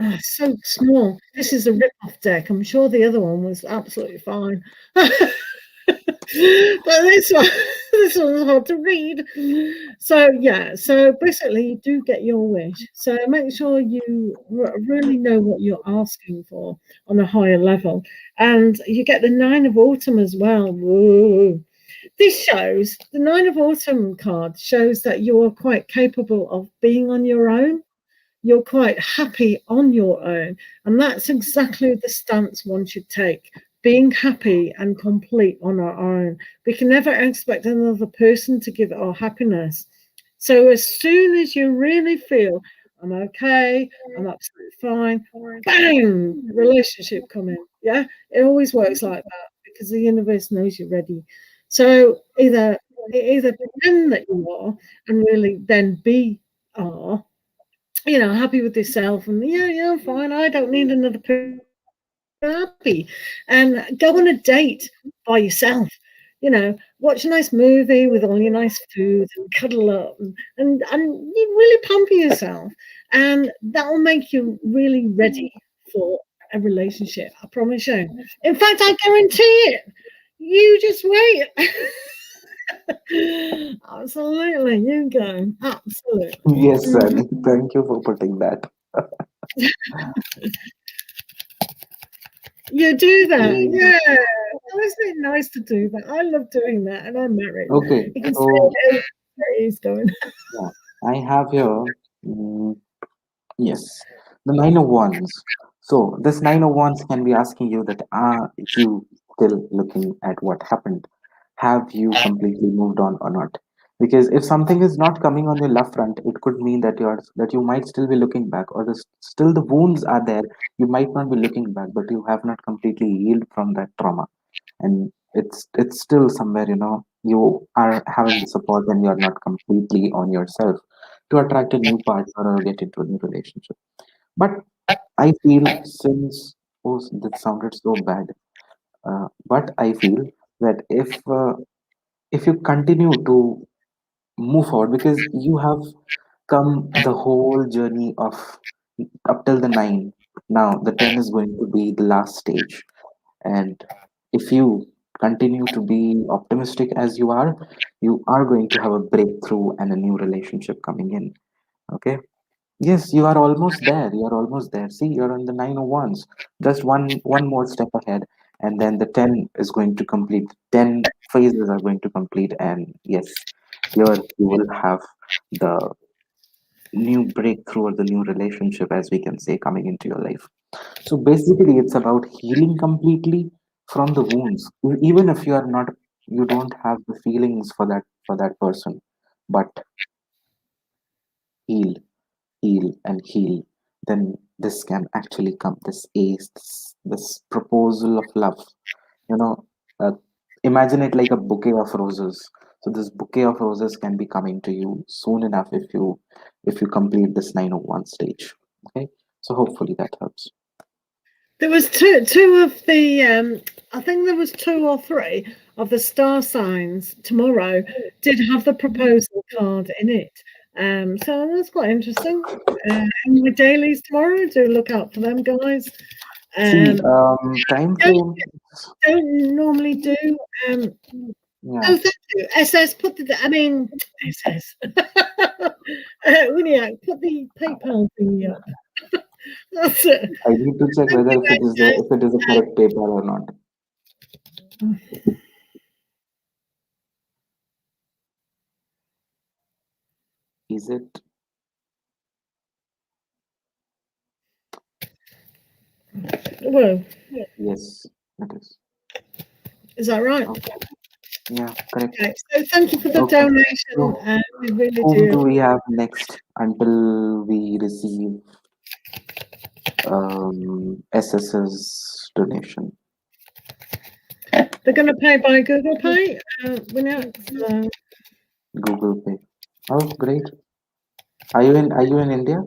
Ah, so small. This is a rip-off deck. I'm sure the other one was absolutely fine. But this one, this one's hard to read. So yeah, so basically you do get your wish. So make sure you really know what you're asking for on a higher level, and you get the Nine of Autumn as well. Whoa. This shows the Nine of Autumn card shows that you are quite capable of being on your own. You're quite happy on your own. And that's exactly the stance one should take, being happy and complete on our own. We can never expect another person to give our happiness. So as soon as you really feel, I'm okay, I'm absolutely fine, bang, relationship come in. Yeah, it always works like that because the universe knows you're ready. So either pretend that you are and really then be are, happy with yourself and yeah, I'm fine. I don't need another person. Happy and go on a date by yourself. Watch a nice movie with all your nice food and cuddle up and you really pamper yourself, and that will make you really ready for a relationship. I promise you. In fact, I guarantee it. You just wait. Absolutely, you go. Absolutely. Yes, Sunny. Thank you for putting that. You do that, Mm, yeah. Oh, isn't it nice to do that? I love doing that, and I'm married. okay, You can see so where he's going. yeah, I have here. mm, yes, the Nine of Wands. So this Nine of Wands can be asking you that are you still looking at what happened? Have you completely moved on or not? Because if something is not coming on your left front, it could mean that you might still be looking back, or still the wounds are there. You might not be looking back, but you have not completely healed from that trauma, and it's still somewhere, you are having the support and you're not completely on yourself to attract a new partner or get into a new relationship. But I feel, since, oh, that sounded so bad, but I feel that if you continue to move forward, because you have come the whole journey of up till the 9, now the 10 is going to be the last stage. And if you continue to be optimistic as you are going to have a breakthrough and a new relationship coming in. Okay. Yes, you are almost there. You are almost there. See, you're on the 901s. Just one more step ahead, and then the 10 is going to complete. 10 phases are going to complete, and yes, here you will have the new breakthrough or the new relationship, as we can say, coming into your life. So basically, it's about healing completely from the wounds. Even if you are not, you don't have the feelings for that person, but heal, heal, and heal. Then this can actually come. This ace, this proposal of love. You know, uh, imagine it like a bouquet of roses. So this bouquet of roses can be coming to you soon enough if you complete this 901 stage. Okay, so hopefully that helps. There was two of the I think there was two or three of the star signs tomorrow did have the proposal card in it. So that's quite interesting. And my dailies tomorrow, do look out for them, guys. See, Um, time don't frame. don't normally do. Um, Yeah, oh, thank you. SS, put the. I mean, SS. Winiac, put the PayPal thingy up. That's it. I need to check Thank whether you, if it is a SS. correct paper or not. Is it? Well, Yes, it is. is that right? Okay. Yeah, correct. Okay, so thank you for the Okay. donation. So, We really whom do. do we have next until we receive SS's donation? They're going to pay by Google Pay. We know. So Google Pay. Oh, great. Are you in India?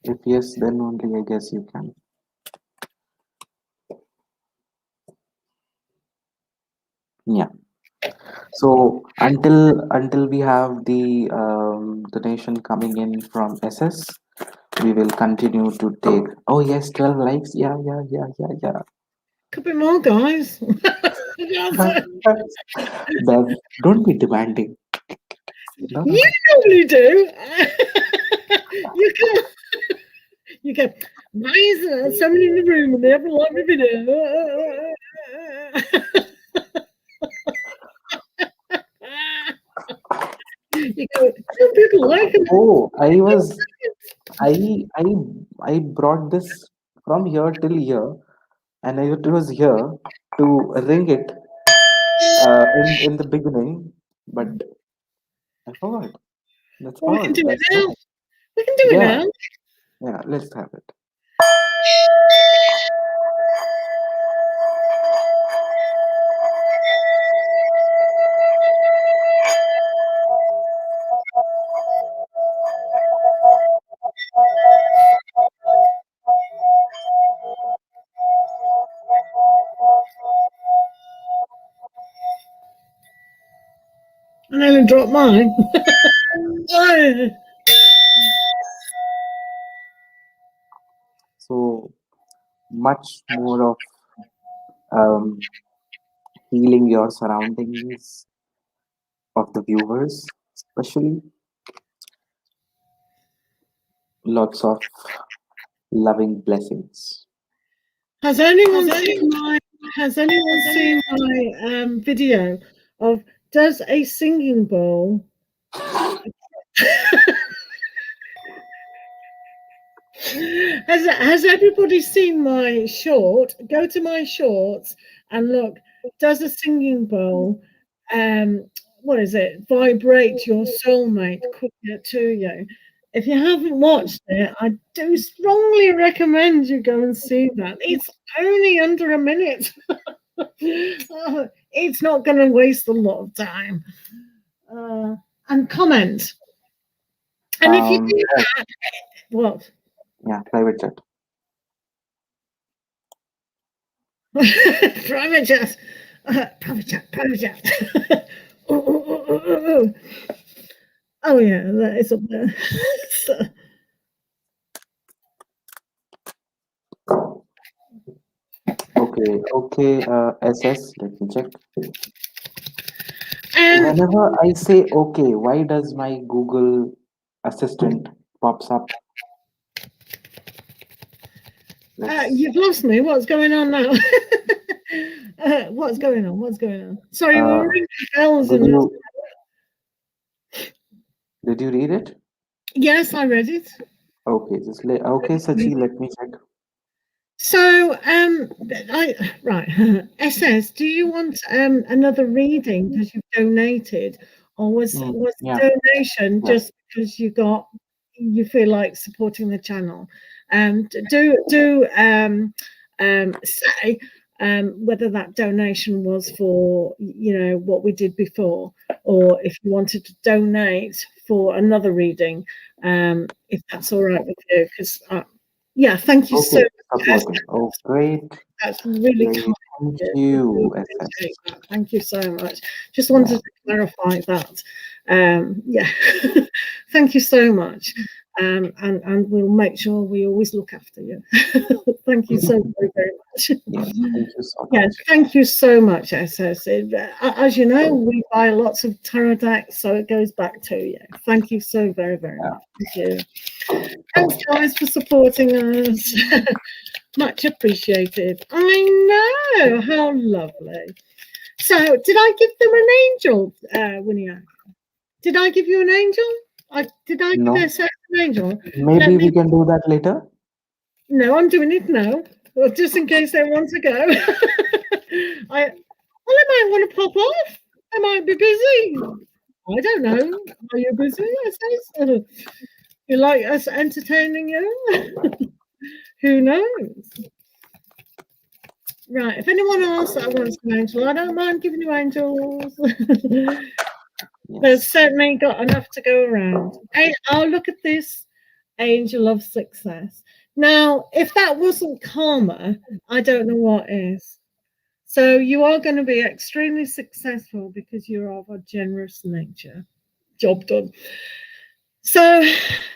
If yes, then only I guess you can. Yeah. So until we have the donation coming in from SS, we will continue to take. Oh yes, 12 likes. Yeah, yeah, yeah, yeah, yeah. could be more, guys. You Bev, don't be demanding. No, no, no. normally do. You can. You go. Why is there somebody in the room and they haven't liked my video? You go. Some people like it. Oh, I I brought this from here till here, and it was here to ring it in the beginning, but I forgot. That's Well, we can all. do it That's it. now. We can do it Yeah, now. yeah. Let's have it. I nearly dropped mine. So much more of um, healing your surroundings of the viewers, especially lots of loving blessings. Has anyone seen my Has anyone seen my video of does a singing bowl has everybody seen my short? Go to my shorts and look, does a singing bowl what is it? Vibrate your soulmate quicker to you. If you haven't watched it, I do strongly recommend you go and see that. It's only under a minute. It's not going to waste a lot of time. And comment. And if you do Right. that, what? Yeah, private chat. Private chat. Private chat. Private chat. Oh, oh, oh, oh, oh, oh. Oh, yeah, that is up there. So, Okay, okay, SS, let me check. and Whenever I say okay, why does my Google Assistant pops up? Let's, you've lost me. What's going on now? What's going on? What's going on? Sorry, we uh, were ringing bells did in this. you read it? Yes, I read it. Okay, okay, Sachi, let me check. So, right, SS, do you want another reading because you've donated, or was Yeah, the donation yeah. just because you feel like supporting the channel? Do say whether that donation was for what we did before, or if you wanted to donate for another reading, if that's all right with you, because. Yeah, thank you so Okay, much, Esther. supporting. Oh, great, That's really great. kind of Thank you. I do you, SS. appreciate that. Thank you so much. Just Yeah. wanted to clarify that. Yeah, thank you so much. And we'll make sure we always look after you. Thank you so very, very much. Yes, thank you so Yeah, much. thank you so much, SS. As you know, we buy lots of tarot decks, so it goes back to you. Thank you so very, very Yeah. much. Thank you. Thanks, guys, for supporting us. Much apprecited. I know. How lovely. So, did I give them an angel, Winnie? Did I give you an angel? Did I give No, this an angel? Let maybe me. we can do that later. No, I'm doing it now. Well, just in case they want to go. Well, I might want to pop off. I might be busy. I don't know. Are you busy? I suppose. You like us entertaining you? Who knows? Right. If anyone else that wants an angel, I don't mind giving you angels. There's Yes. certainly got enough to go around. Hey, oh, look at this angel of success. Now, if that wasn't karma, I don't know what is. So you are going to be extremely successful because you're of a generous nature. Job done. So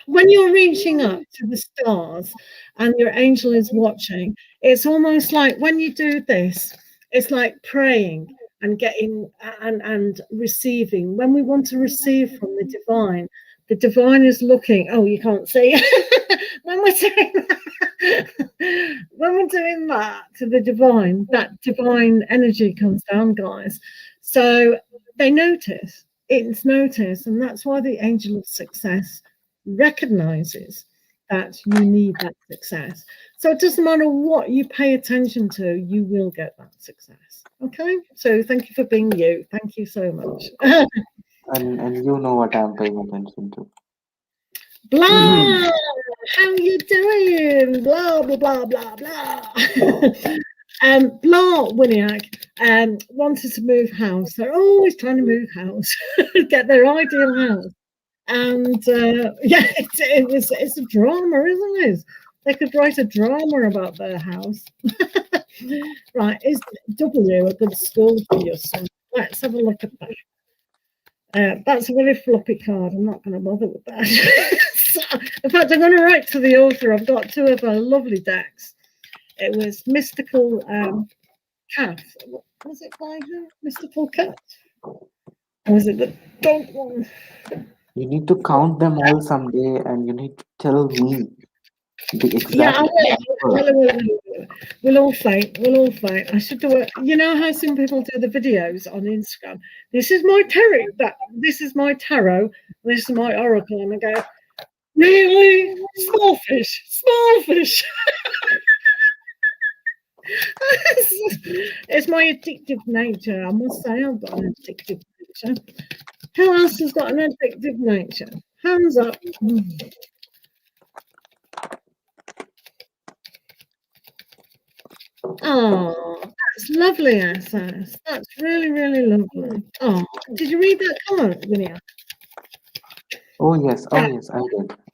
when you're reaching up to the stars and your angel is watching, it's almost like when you do this, it's like praying and getting and receiving. When we want to receive from the divine is looking. Oh, you can't see. when we're doing that, when we're doing that to the divine, that divine energy comes down, guys. So they notice. It's noticed, and that's why the angel of success recognizes that you need that success. So it doesn't matter what you pay attention to, you will get that success. Okay, so thank you for being you. Thank you so much. And you know what I'm paying attention to. Blah, how you doing? Blah blah blah blah blah. Blah Winiak wanted to move house. They're always trying to move house, get their ideal house. And yeah, it's a drama, isn't it? They could write a drama about their house. Right, is W a good school for your son? Let's have a look at that. That's a very floppy card. I'm not going to bother with that. So, in fact, I'm going to write to the author. I've got two of her lovely decks. It was Mystical Cat. What was it by her? Mystical Cat? Or was it the dog one? You need to count them all someday and you need to tell me the Yeah, I exact will. number. We'll all fight. We'll all fight. I should do it. You know how some people do the videos on Instagram? This is my tarot. This is my tarot. This is my oracle. And I go, really? Small fish. Small fish. It's my addictive nature. I must say, I've got an addictive nature. Who else has got an addictive nature? Hands up. Oh, that's lovely, SS. That's really, really lovely. Oh, did you read that comment, Vinny? Oh Right, yes, I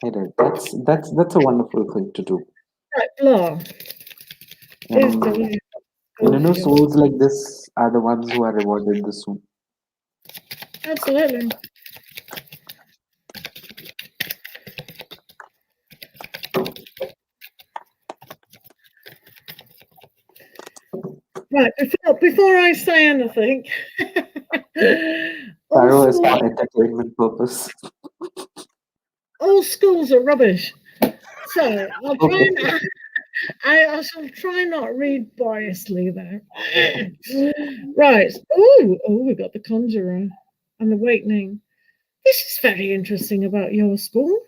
did. That's a wonderful thing to do. right, blah. Is the And way and go for your souls like this are the ones who are rewarded the soon. absolutely. Right, before I say anything, all Tarot is schools for entertainment purpose. all schools are rubbish. So I'll try Okay. and I shall try not read biasly there. Right. Oh, we got the Conjurer and Awakening. This is very interesting about your school.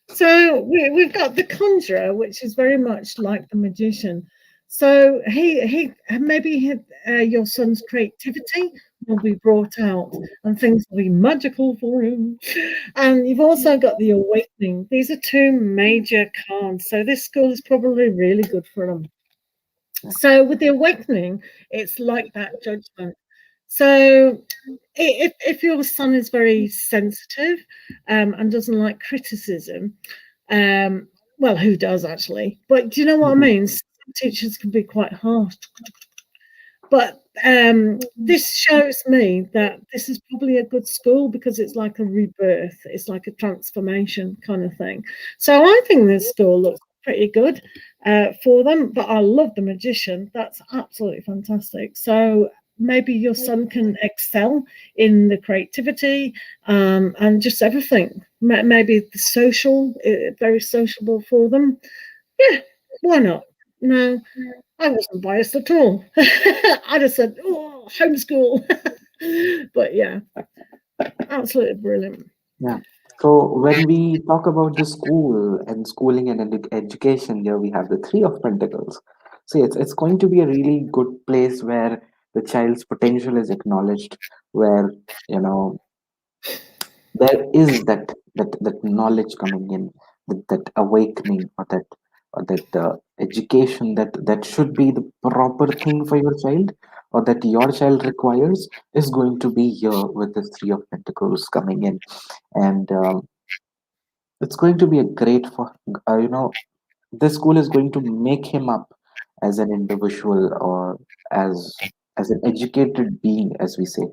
So we've got the Conjurer, which is very much like the Magician. So he maybe your son's creativity will be brought out, and things will be magical for him. And you've also got the Awakening. These are two major cards. So this school is probably really good for them. Yeah. So with the Awakening, it's like that judgment. So if your son is very sensitive and doesn't like criticism, um, well, who does actually? But do you know what I Mhm. mean? Some teachers can be quite harsh. But this shows me that this is probably a good school because it's like a rebirth, it's like a transformation kind of thing. So I think this school looks pretty good for them. But I love the Magician. That's absolutely fantastic. So maybe your son can excel in the creativity and just everything. Maybe the social, very sociable for them. Yeah, why not? No, I wasn't biased at all. I just said, oh, homeschool. But yeah, absolutely brilliant. Yeah. So when we talk about the school and schooling and education, here we have the Three of Pentacles. See, it's going to be a really good place where the child's potential is acknowledged, where you know there is that knowledge coming in, that awakening, or that education that should be the proper thing for your child, or that your child requires, is going to be here with the Three of Pentacles coming in. And it's going to be a great for this school is going to make him up as an individual, or as an educated being, as we say.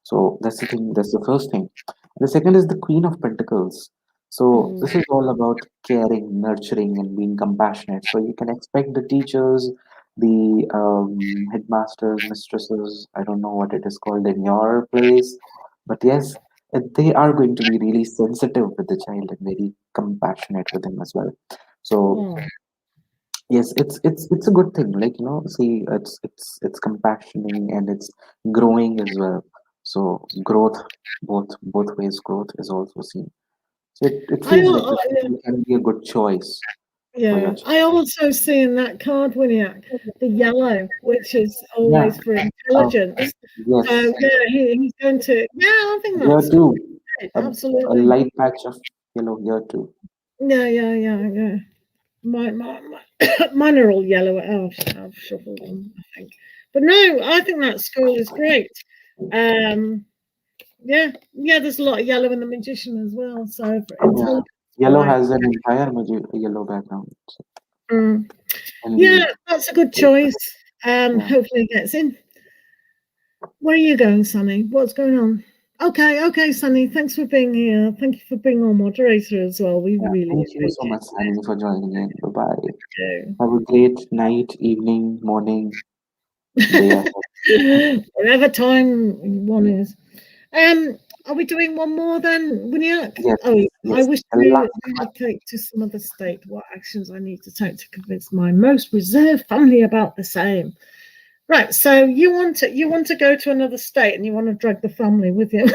So that's the thing, that's the first thing. The second is the Queen of Pentacles. So Mm. this is all about caring, nurturing, and being compassionate. So you can expect the teachers, the headmasters, mistresses, I don't know what it is called in your place, but yes, they are going to be really sensitive with the child and very compassionate with him as well. So Oh, yes, it's a good thing. Like, see, it's compassioning and it's growing as well. So growth, both ways, growth is also seen. So it I, feels like al- this can be a good choice for your yeah, child. I also see in that card, Winiak, the yellow, which is Yeah. always for Uh, intelligence. So yes. yeah, he's going to. Yeah, I think Here that's too. great. A Absolutely. light patch of yellow here too. Yeah. Mine are all yellow. I've shuffled them, I think. But no, I think that school is great. Um, yeah. There's a lot of yellow in the Magician as well. So for Yeah. intelligence Yellow wise, has an entire yellow background. mm, And yeah, the that's a good choice. yeah. Hopefully it gets in. Where are you going, Sunny? What's going on? Okay, Sunny. Thanks for being here. Thank you for being our moderator as well. We Yeah. really Thank you so appreciate much, Annie, for joining in. Bye bye. you. Have a great night, evening, morning, day ahead. Whatever time one is. Um, are we doing one more then, Winiak? Yes, Oh, I yes. wish The we last would take to some other state what actions I need to take to convince my most reserved family about the same. Right, so you want to go to another state and you want to drag the family with you.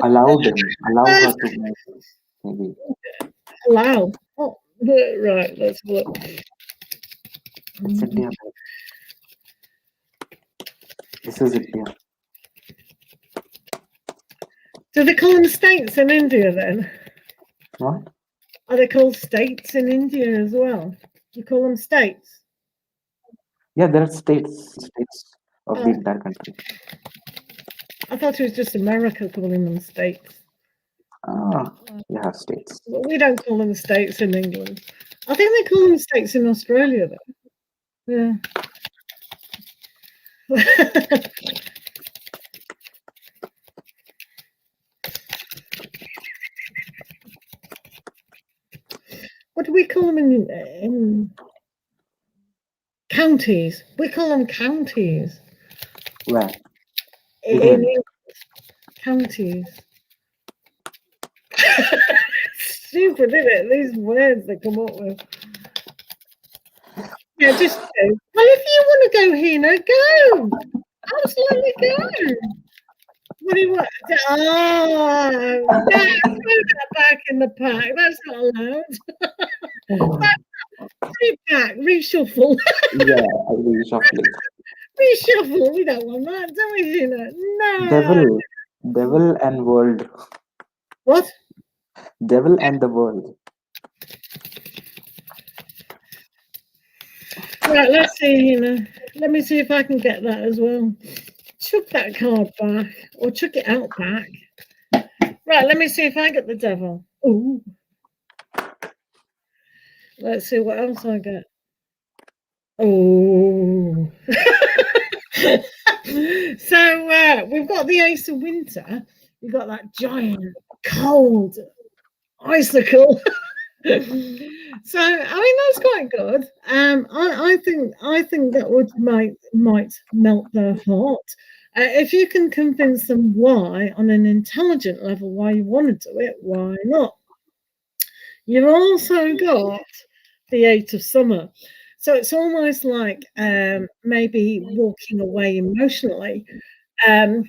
allow her to move, maybe. Allow. Oh, right, let's look. It's India. This is India. Do they call them states in India then? What? Are they called states in India as well? You call them states? Yeah, there are states of the Oh, entire country. I thought it was just America calling them states. Ah, you have states. But we don't call them states in England. I think they call them states in Australia though. Yeah. What do we call them in counties? We call them counties Where? in England. counties. Stupid, isn't it? These words they come up with. Yeah, just go. Well, if you want to go, Hina, go. Absolutely go. What do you want? Oh, no, throw that back in the pack. That's not allowed. Put it back. Reshuffle. Yeah, I will shuffle it. Reshuffle. We don't want that, do we, Hina? No. Devil, devil and world, What? devil and the world. Right, let's see, Hina. Let me see if I can get that as well. Chuck that card back, or chuck it out back. Right, let me see if I get the devil. Ooh. Let's see what else I get. Oh. So we've got the Ace of Winter. We've got that giant, cold icicle. So I mean that's quite good. I think that would might melt their heart. If you can convince them why on an intelligent level why you want to do it, why not? You've also got the Eight of Summer. So it's almost like maybe walking away emotionally. Um,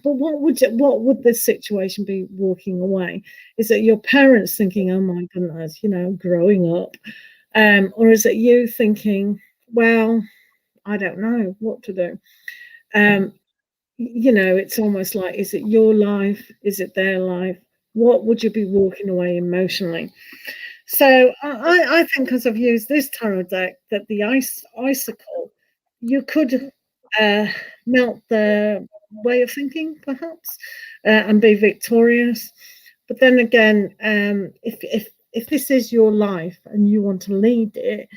but what would this situation be walking away? Is it your parents thinking, "Oh my goodness, growing up," or is it you thinking, "Well, I don't know what to do." Um, it's almost like, is it your life? Is it their life? What would you be walking away emotionally? So I think because I've used this tarot deck that the icicle, you could uh, melt the way of thinking perhaps and be victorious. But then again, if this is your life and you want to lead it,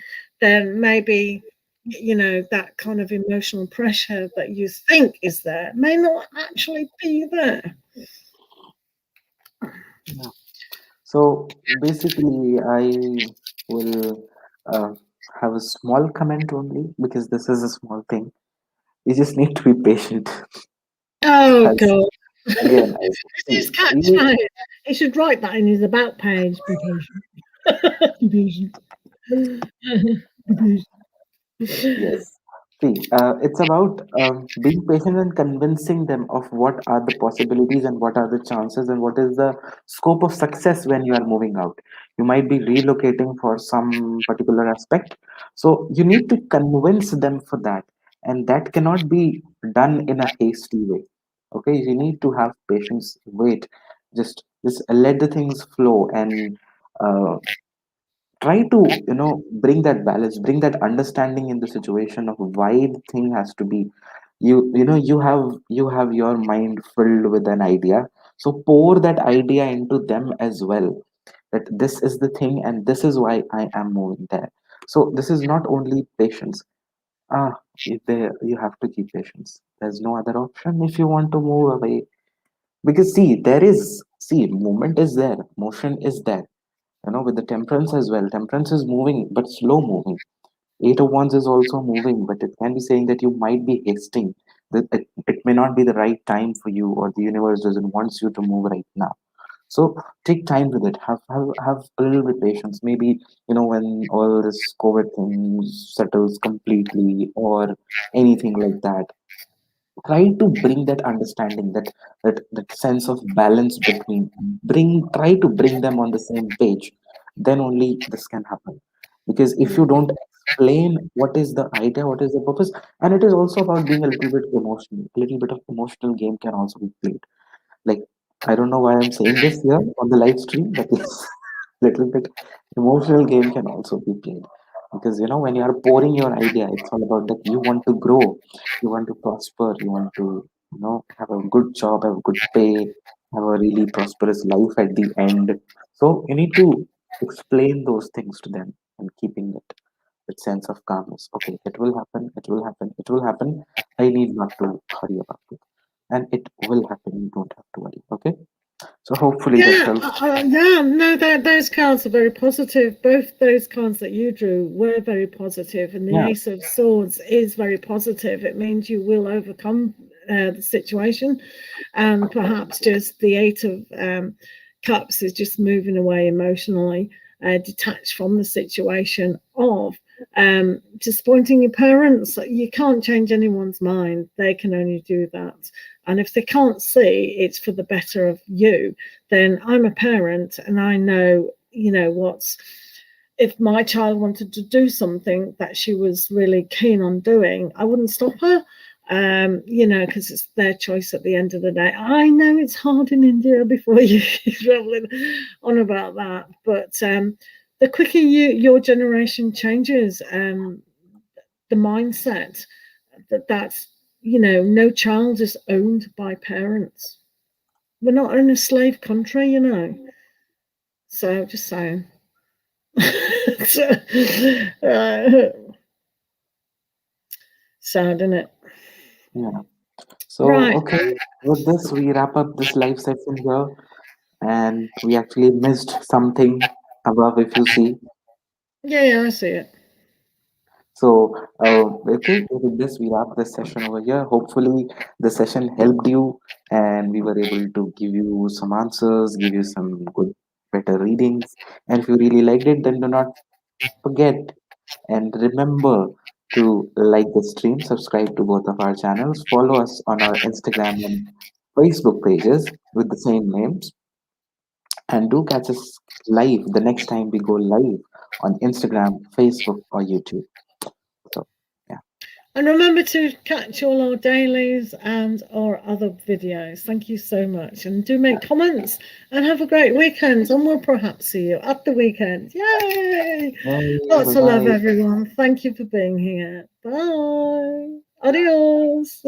then maybe that kind of emotional pressure that you think is there may not actually be there. Yeah. So basically, I will uh, have a small comment only because this is a small thing. You just need to be patient. Oh As God. again, I This see. is catchphrase. He should write that in his about page. Be patient. Be patient. Be patient. Yes. See, it's about being patient and convincing them of what are the possibilities and what are the chances and what is the scope of success when you are moving out. You might be relocating for some particular aspect. So you need to convince them for that. And that cannot be done in a hasty way. Okay, you need to have patience, wait, just let the things flow and uh, try to bring that balance, bring that understanding in the situation of why the thing has to be. You have your mind filled with an idea, so pour that idea into them as well, that this is the thing and this is why I am moving there. So this is not only patience. You have to keep patience. There's no other option if you want to move away, because see, movement is there, motion is there. With the temperance as well, temperance is moving but slow moving. Eight of wands is also moving, but it can be saying that you might be hasting, that it may not be the right time for you, or the universe doesn't want you to move right now. So take time with it, have a little bit patience. Maybe when all this COVID thing settles completely or anything like that, try to bring that understanding, that sense of balance between, try to bring them on the same page. Then only this can happen. Because if you don't explain what is the idea, what is the purpose, and it is also about being a little bit emotional. A little bit of emotional game can also be played. Like, I don't know why I'm saying this here on the live stream, but yes, little bit emotional game can also be played. Because when you are pouring your idea, it's all about that you want to grow, you want to prosper, you want to have a good job, have a good pay, have a really prosperous life at the end. So you need to explain those things to them and keeping that sense of calmness. Okay, it will happen, it will happen, it will happen. I need not to hurry about it. And it will happen. You don't have to worry. Okay. So hopefully that Yeah, helps. yeah, no, those cards are very positive. Both those cards that you drew were very positive, and the Yeah. Ace of Swords is very positive. It means you will overcome the situation, and perhaps just the Eight of Cups is just moving away emotionally, detached from the situation of disappointing your parents. You can't change anyone's mind; they can only do that. And if they can't see it's for the better of you, then I'm a parent and I know, what's if my child wanted to do something that she was really keen on doing, I wouldn't stop her. Because it's their choice at the end of the day. I know it's hard in India before you traveling on about that, but the quicker your generation changes, the mindset that's no child is owned by parents. We're not in a slave country. So just saying. So, sad, isn't it? Yeah. So, Right. okay. With this, we wrap up this live session here. And we actually missed something above, if you see. Yeah, yeah, I see it. So, okay. With this, we wrap this session over here. Hopefully, the session helped you and we were able to give you some answers, give you some good, better readings. And if you really liked it, then do not forget and remember to like the stream, subscribe to both of our channels, follow us on our Instagram and Facebook pages with the same names, and do catch us live the next time we go live on Instagram, Facebook, or YouTube. So, yeah, And remember to catch all our dailies and our other videos. Thank you so much. And do make comments and have a great weekend. And we'll perhaps see you at the weekend. Yay! bye Lots of love, bye. everyone. Thank you for being here. Bye. Adios.